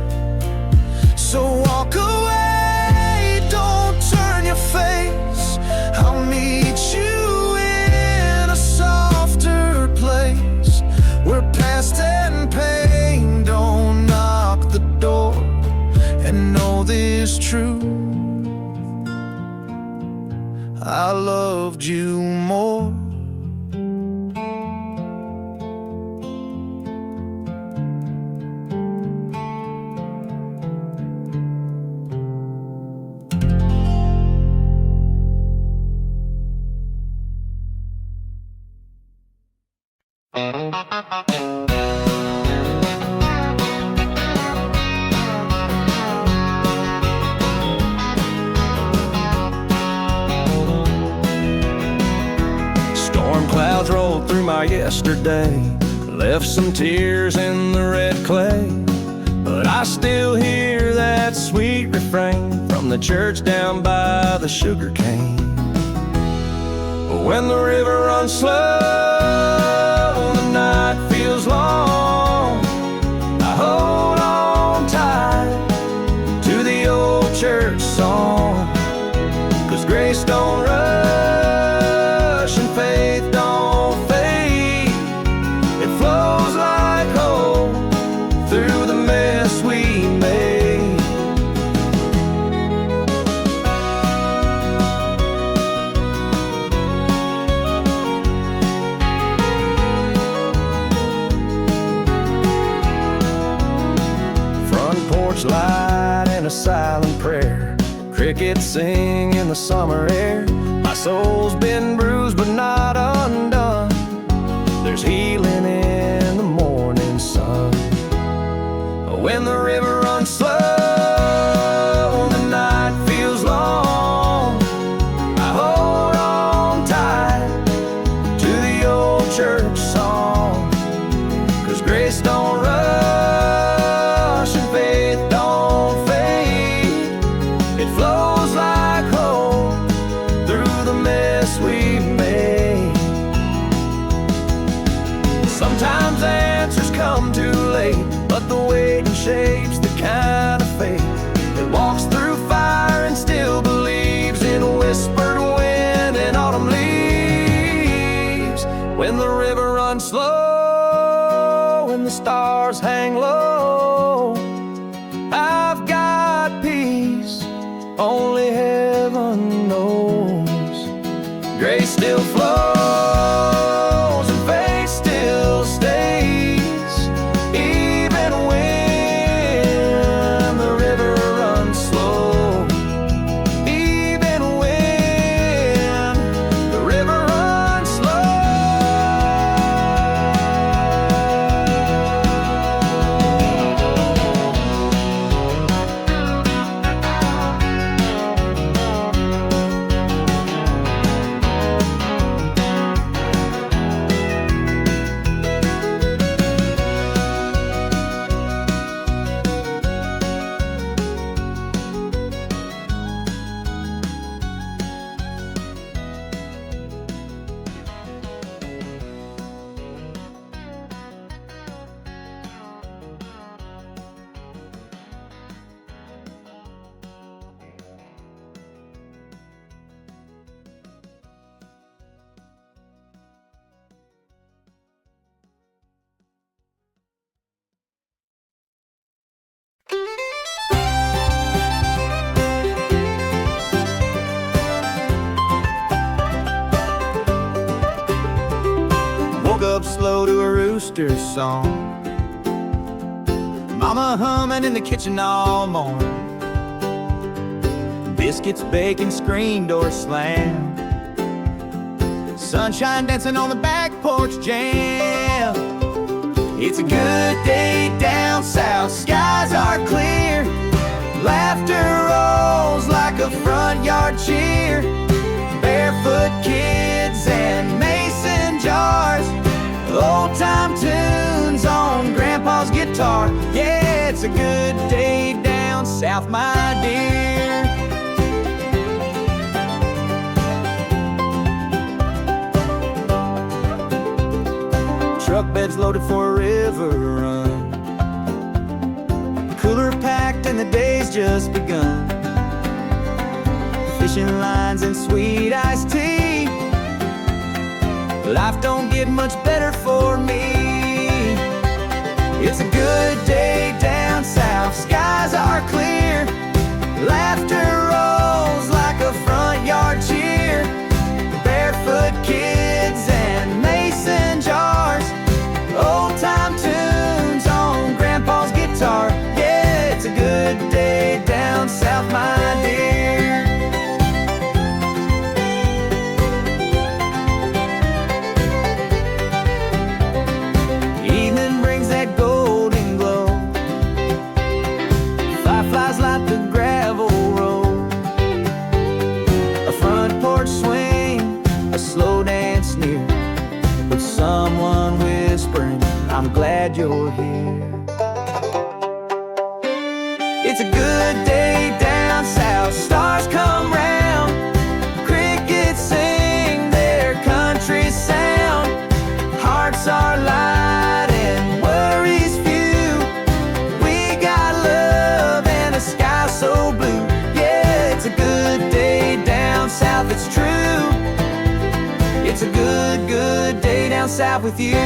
So walk away, don't turn your face. I'll meet you in a softer place, where past and pain don't knock the door. And know this true, I loved you more. Storm clouds rolled through my yesterday, left some tears in the red clay, but I still hear that sweet refrain from the church down by the sugar cane. When the river runs slow, the night feels long, I hold on tight to the old church song. 'Cause grace don't rush and faith don't fade, it flows like hope through the mess we made. Light and a silent prayer, crickets sing in the summer air. My soul's been bruised but not undone, there's healing in the morning sun. When the river runs slow, the night feels long, I hold on tight to the old church song. 'Cause grace don't rush and faith don't fade, it flows like hope through the mess we've made. Sometimes answers come too late, but the waiting shapes the kind of faith that walks through fire and still believes in whispered wind and autumn leaves. When the river runs slow and the stars hang low, I've got peace only heaven knows. Grace still flows and faith still stays, even when the river runs slow. Even when the river runs slow. up slow to a rooster's song. Mama humming in the kitchen all morning. Biscuits baking, screen door slam. Sunshine dancing on the back porch jam. It's a good day down south, skies are clear. Laughter rolls like a front yard cheer. Barefoot kids and mason jars. Old time tunes on Grandpa's guitar. Yeah, it's a good day down south, my dear. Truck beds loaded for a river run. Cooler packed and the day's just begun. Fishing lines and sweet iced tea. Life don't get much better for me. It's a good day down south, skies are clear. Laughter rolls like a front yard cheer. Barefoot kids and mason jars. Old time tunes on Grandpa's guitar. Yeah, it's a good day down south, my dear. Evening brings that golden glow. Fireflies light the gravel road. A front porch swing, a slow dance near, with someone whispering, I'm glad you're here. It's a good day down south, stars come round. Crickets sing their country sound. Hearts are light and worries few. We got love and a sky so blue. Yeah, it's a good day down south, it's true. It's a good, good day down south with you.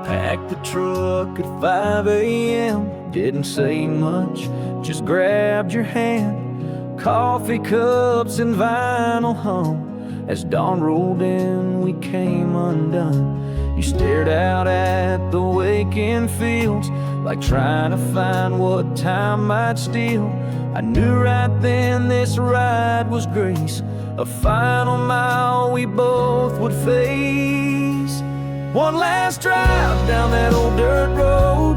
Packed the truck at 5 a.m. Didn't say much, just grabbed your hand. Coffee cups and vinyl hum. As dawn rolled in, we came undone. You stared out at the waking fields, like trying to find what time might steal. I knew right then this ride was grace, a final mile we both would face. One last drive down that old dirt road,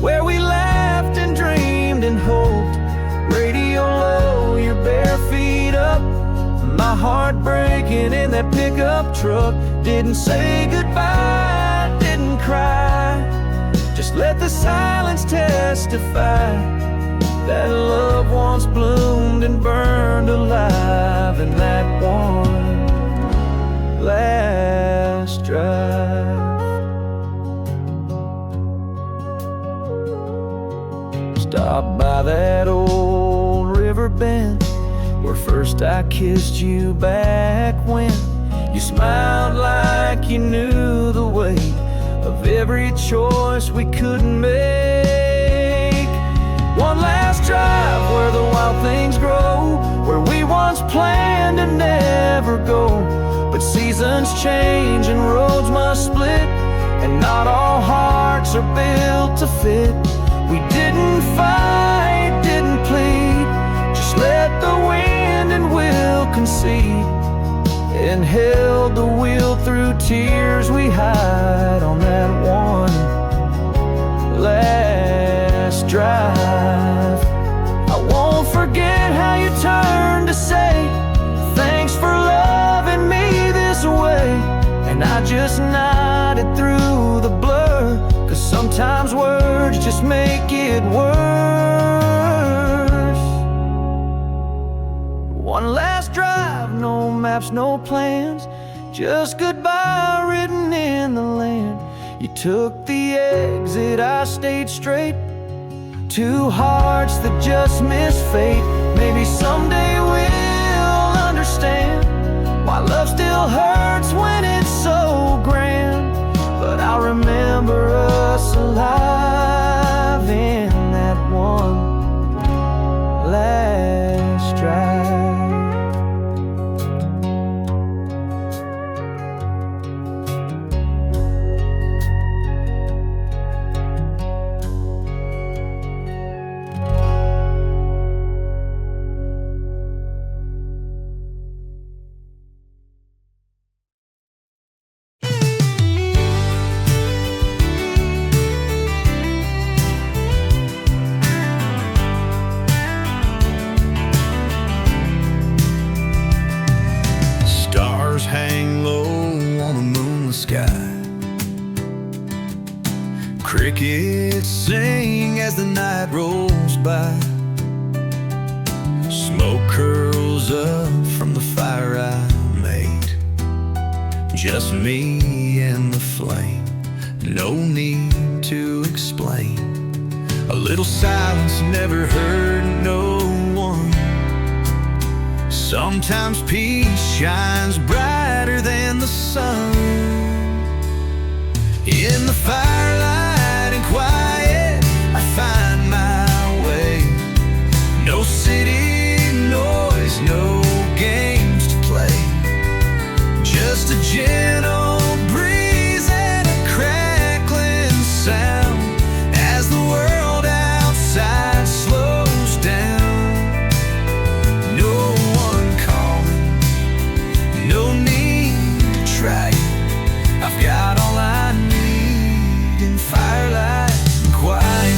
where we laughed and dreamed and hoped. Radio low, your bare feet up, my heart breaking in that pickup truck. Didn't say goodbye, didn't cry, just let the silence testify that love once bloomed and burned alive in that one last drive. Stopped by that old river bend where first I kissed you back when. You smiled like you knew the weight of every choice we couldn't make. One last drive where the wild things grow, where we once planned to never go. But seasons change and roads must split, and not all hearts are built to fit. We didn't fight, didn't plead, just let the wind and will concede, and held the wheel through tears we hide on that one last drive. I won't forget how you turned to say thanks for loving me this way, and I just nodded through the blur, 'cause sometimes words just make it worse. One last drive, no maps, no plans, just goodbye written in the land. You took the exit, I stayed straight. Two hearts that just missed fate. Maybe someday we'll remember us alive in that one last drive. Stars hang low on a moonless sky. Crickets sing as the night rolls by. Smoke curls up from the fire I made. Just me and the flame, no need to explain. A little silence never hurt no one. Sometimes peace shines brighter than the sun. In the firelight and quiet, I find my way. No city noise, no games to play. Just a gentle breeze and a crackling sound as the world outside slows down. I've got all I need in firelight and quiet.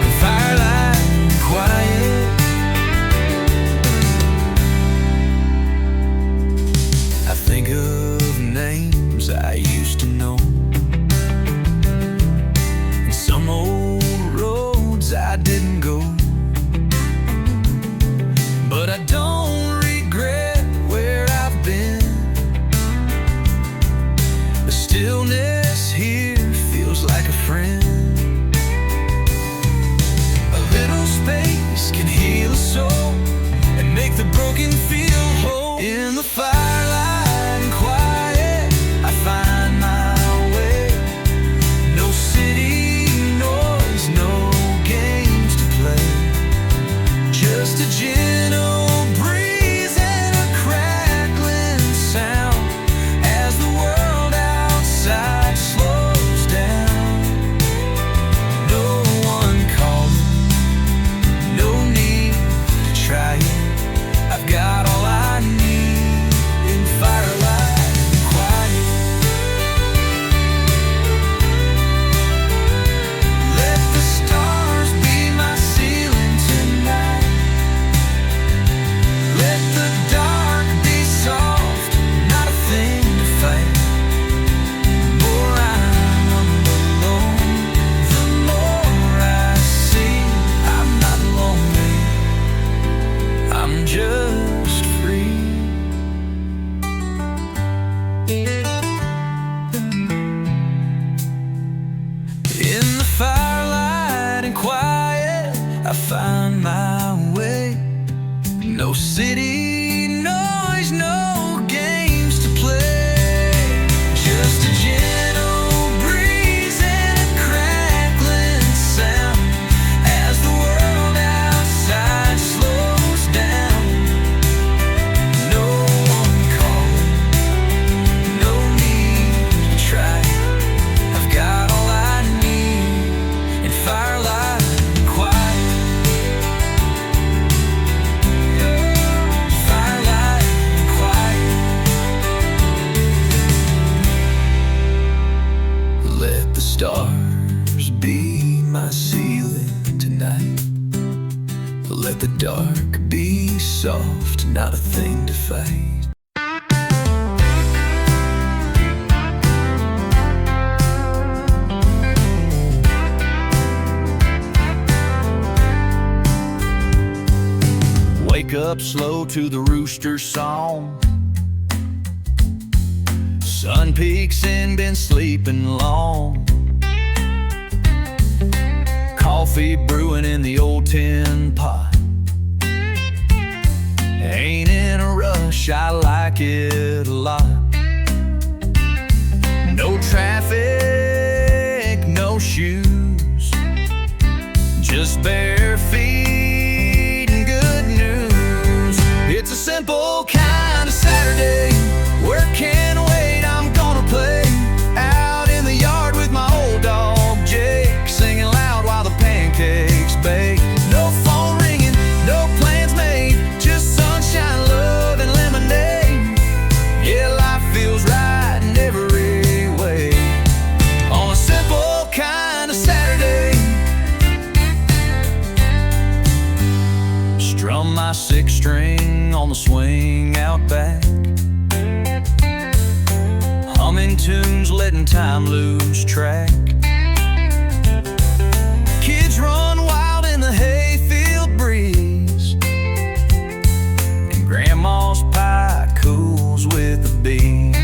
In firelight and quiet. I think of names I used to know, and some old roads I didn't go. But I don't regret where I've been. The stillness here feels like a friend. A little space can heal a soul and make the broken feel whole. In the firelight and quiet, I find my way. No city noise, no games to play. Just a gentle breeze and a crackling sound as the world outside slows down. No one calling, no need to try it. I've got all I need in firelight and quiet. Let the stars be my ceiling tonight. Let the dark be soft, not a thing to fight. The more I'm alone, the more I see I'm not lonely, I'm just free. In the firelight and quiet, I find my way. No city noise, no games to play. Just a gentle breeze and a crackling sound as the world outside slows down. No one calling, no need to try. I've got all I need in firelight and quiet. Firelight and quiet. Let the stars be my ceiling tonight. Let the dark be soft, not a thing to fight. Wake up slow to the rooster song. Sun peeks and been sleeping long. Coffee brewing in the old tin pot. Ain't in a rush, I like it a lot. traffic, no shoes, just bare feet and good news. It's a simple kind of Saturday. Work can't wait, I'm gonna play out in the yard with my old dog Jake, singing loud while the pancakes bake. No phone ringing, no plans made, just sunshine, love, and lemonade. Yeah, life feels right in every way on a simple kind of Saturday. Strum my six string on the swing out back, humming tunes, letting time lose track. Kids run wild in the hayfield breeze, and grandma's pie cools with the bees.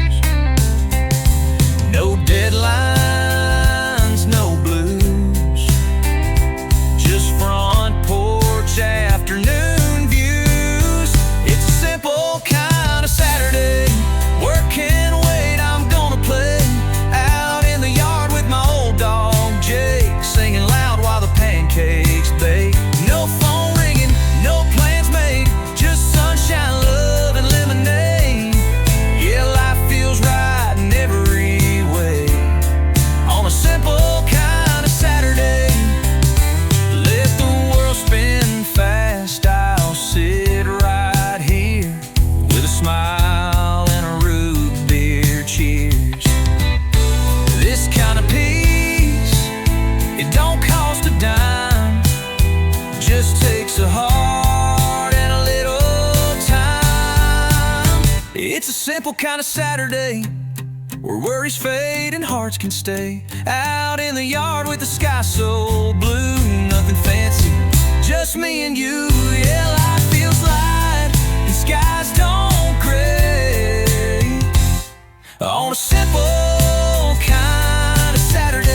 No deadlines, no blues, just front porch afternoon views. It's a simple kind of Saturday. Work can't wait, I'm gonna play out in the yard with my old dog Jake, singing loud while the pancakes bake. No phone ringing, no plans made, just sunshine, love, and lemonade. Yeah, life feels right in every way on a simple kind of Saturday. Let the world spin fast, I'll sit right here with a smile and a root beer. Cheers. This kind of peace, it don't cost a dime, just takes a heart and a little time. It's a simple kind of Saturday where worries fade and hearts can stay out in the yard with the sky so blue. Nothing fancy, just me and you. Yeah, life feels light and skies don't gray on a simple kind of Saturday.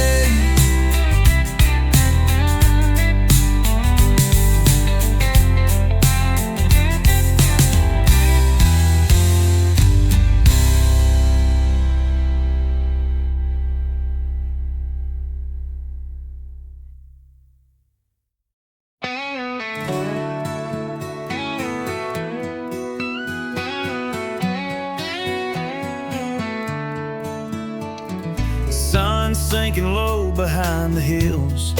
Sun sinking low behind the hills,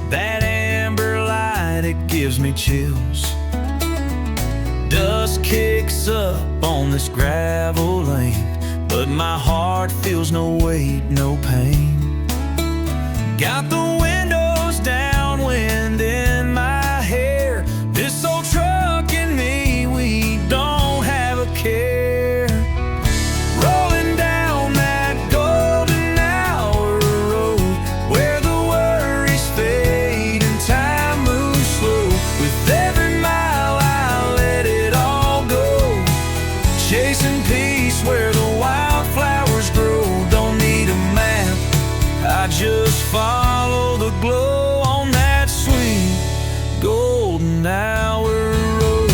that amber light, it gives me chills. Dust kicks up on this gravel lane, but my heart feels no weight, no pain. Got the windows down, wind in my hair. This old truck and me, we don't have a care. Rolling down that golden hour road where the worries fade and time moves slow. With every mile I let it all go, chasing peace where the wildflowers grow. Don't need a map, I just follow the glow on that sweet golden hour road.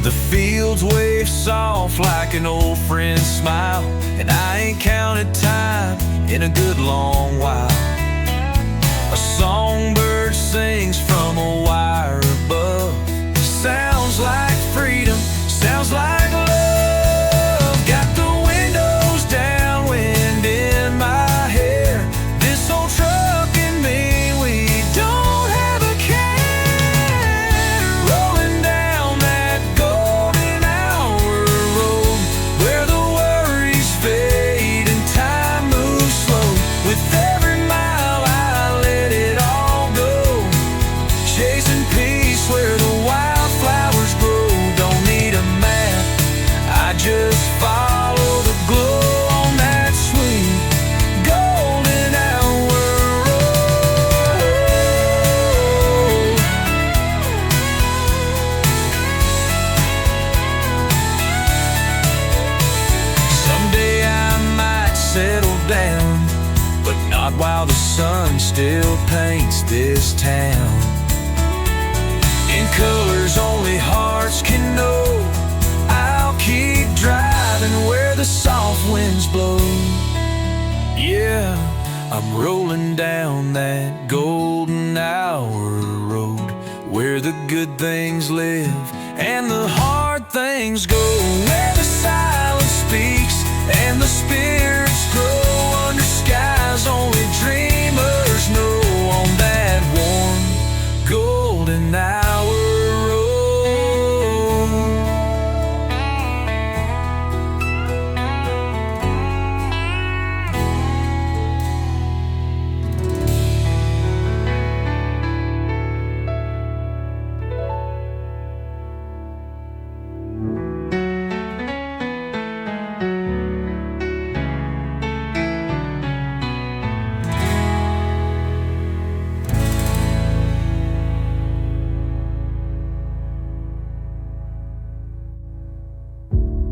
The fields wave soft like an old friend's smile, and I ain't counted time in a good long while. A songbird sings from a wire above, sounds like freedom, sounds like love. Got the windows down, wind in my hair. This old truck and me, we don't have a care. Rolling down that golden hour road where the worries fade and time moves slow. With every mile I let it all go, chasing peace where the wildflowers grow. Don't need a map, I just follow the glow on that sweet golden hour road. Someday I might settle down, but not while the sun still paints this town. colors only hearts can know. I'll keep driving where the soft winds blow. Yeah, I'm rolling down that golden hour road, where the good things live and the hard things go, where the silence speaks and the spirits grow, under skies only dreamers know, on that warm golden hour road.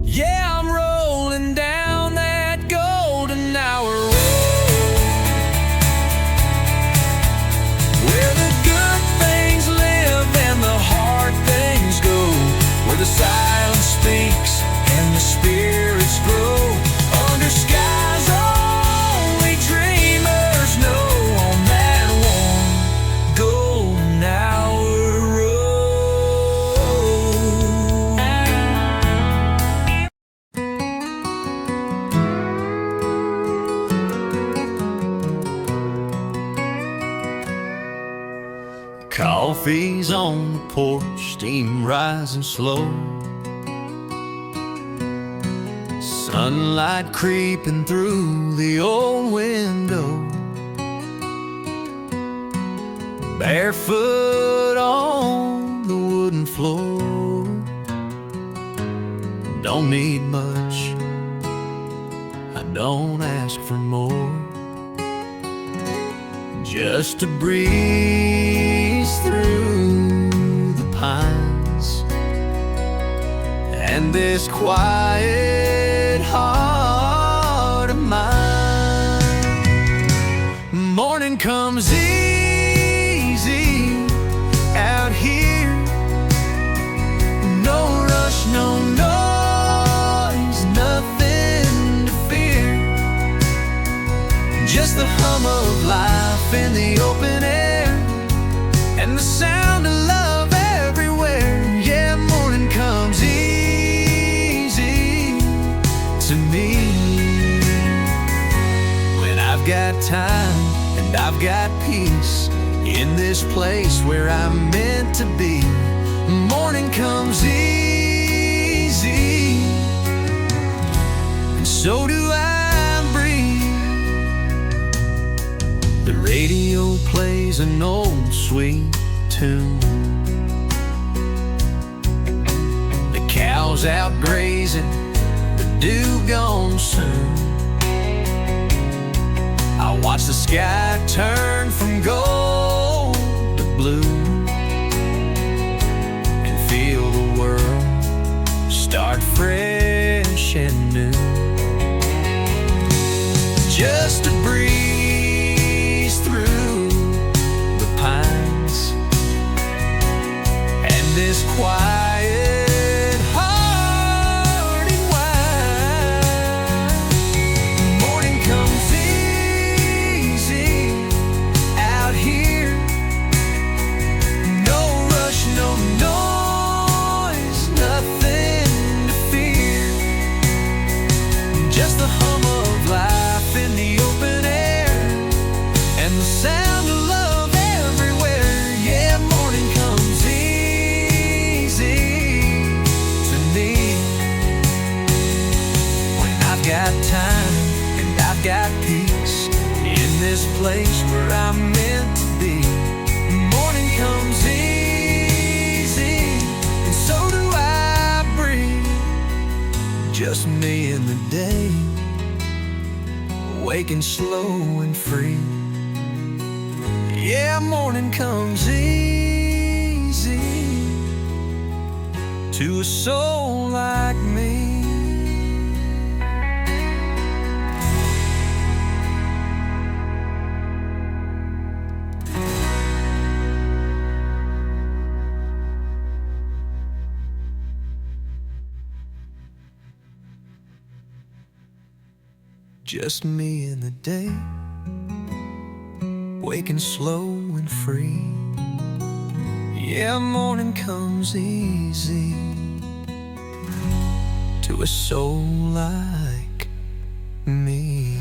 Yeah, I'm rolling down that golden hour road, where the good things live and the hard things go, where the silence speaks and the spirits grow, under skies only dreamers know, on that warm golden hour road. Coffee's on the porch, steam rising slow, sunlight creeping through the old window, barefoot on the wooden floor. Don't need much, I don't ask for more, just to breeze through the pines and this quiet heart of mine. Morning comes easy out here, no rush, no noise, nothing to fear, just the hum of life in the open air and the sound of love everywhere. Yeah, morning comes easy to me, when I've got time and I've got peace in this place where I'm meant to be. Morning comes easy, and so do I breathe. The radio plays an old sweet tune, the cows out grazing, the dew gone soon. I watch the sky turn from gold to blue, and feel the world start fresh and new. Just to breeze through the pines and this quiet heart and wine. Morning comes easy out here, no rush, no noise, nothing to fear, just the hum of life in the open air and the sound of love everywhere. Yeah, morning comes easy to me, when I've got time and I've got peace in this place where I'm meant to be. Morning comes easy, and so do I breathe, just me in the day, waking slow and free. Yeah, morning comes easy to a soul like me. just me in the day, waking slow and free. Yeah, morning comes easy to a soul like me.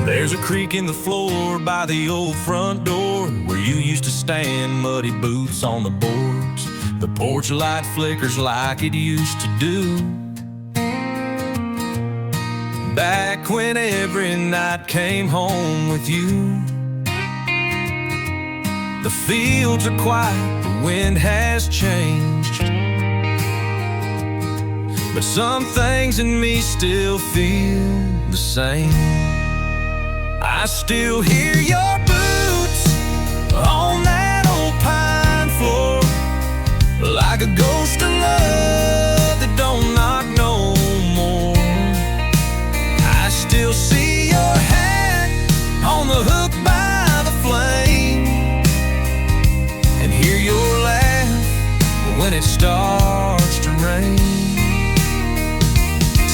There's a creak in the floor by the old front door where you used to stand, muddy boots on the boards. The porch light flickers like it used to do, back when every night came home with you. The fields are quiet, the wind has changed, but some things in me still feel the same. I still hear your boots on that old pine floor, like a ghost of love that don't knock no more. I still see your hat on the hook by the flame, and hear your laugh when it starts to rain.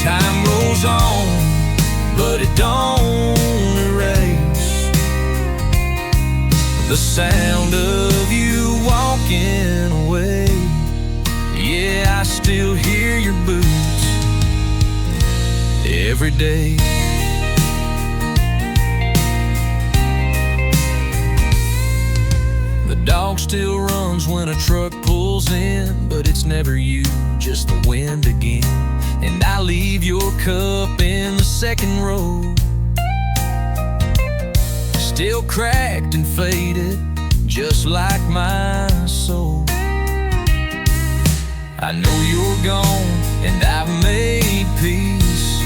Time rolls on, but it don't erase the sound of you walking away. Yeah, I still hear your boots every day. The dog still runs when a truck pulls in, but it's never you, just the wind again. And I leave your cup in the second row, still cracked and faded, just like my soul. I know you're gone and I've made peace,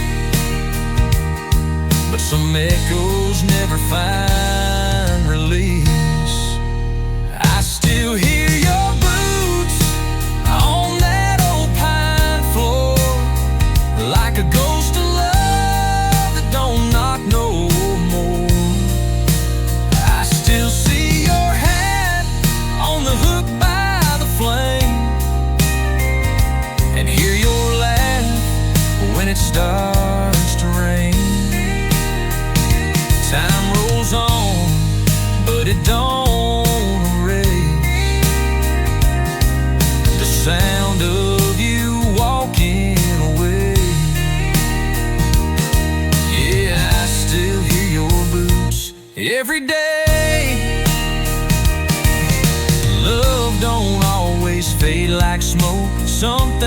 but some echoes never find release. I still hear your boots on that old pine floor, like a ghost of love that don't knock no more. I still see your hat on the hook by the flame, and hear your laugh when it starts to rain. Time rolls on, but it don't erase the sound of you walking away. Yeah, I still hear your boots every day. Love don't always fade like smoke. Something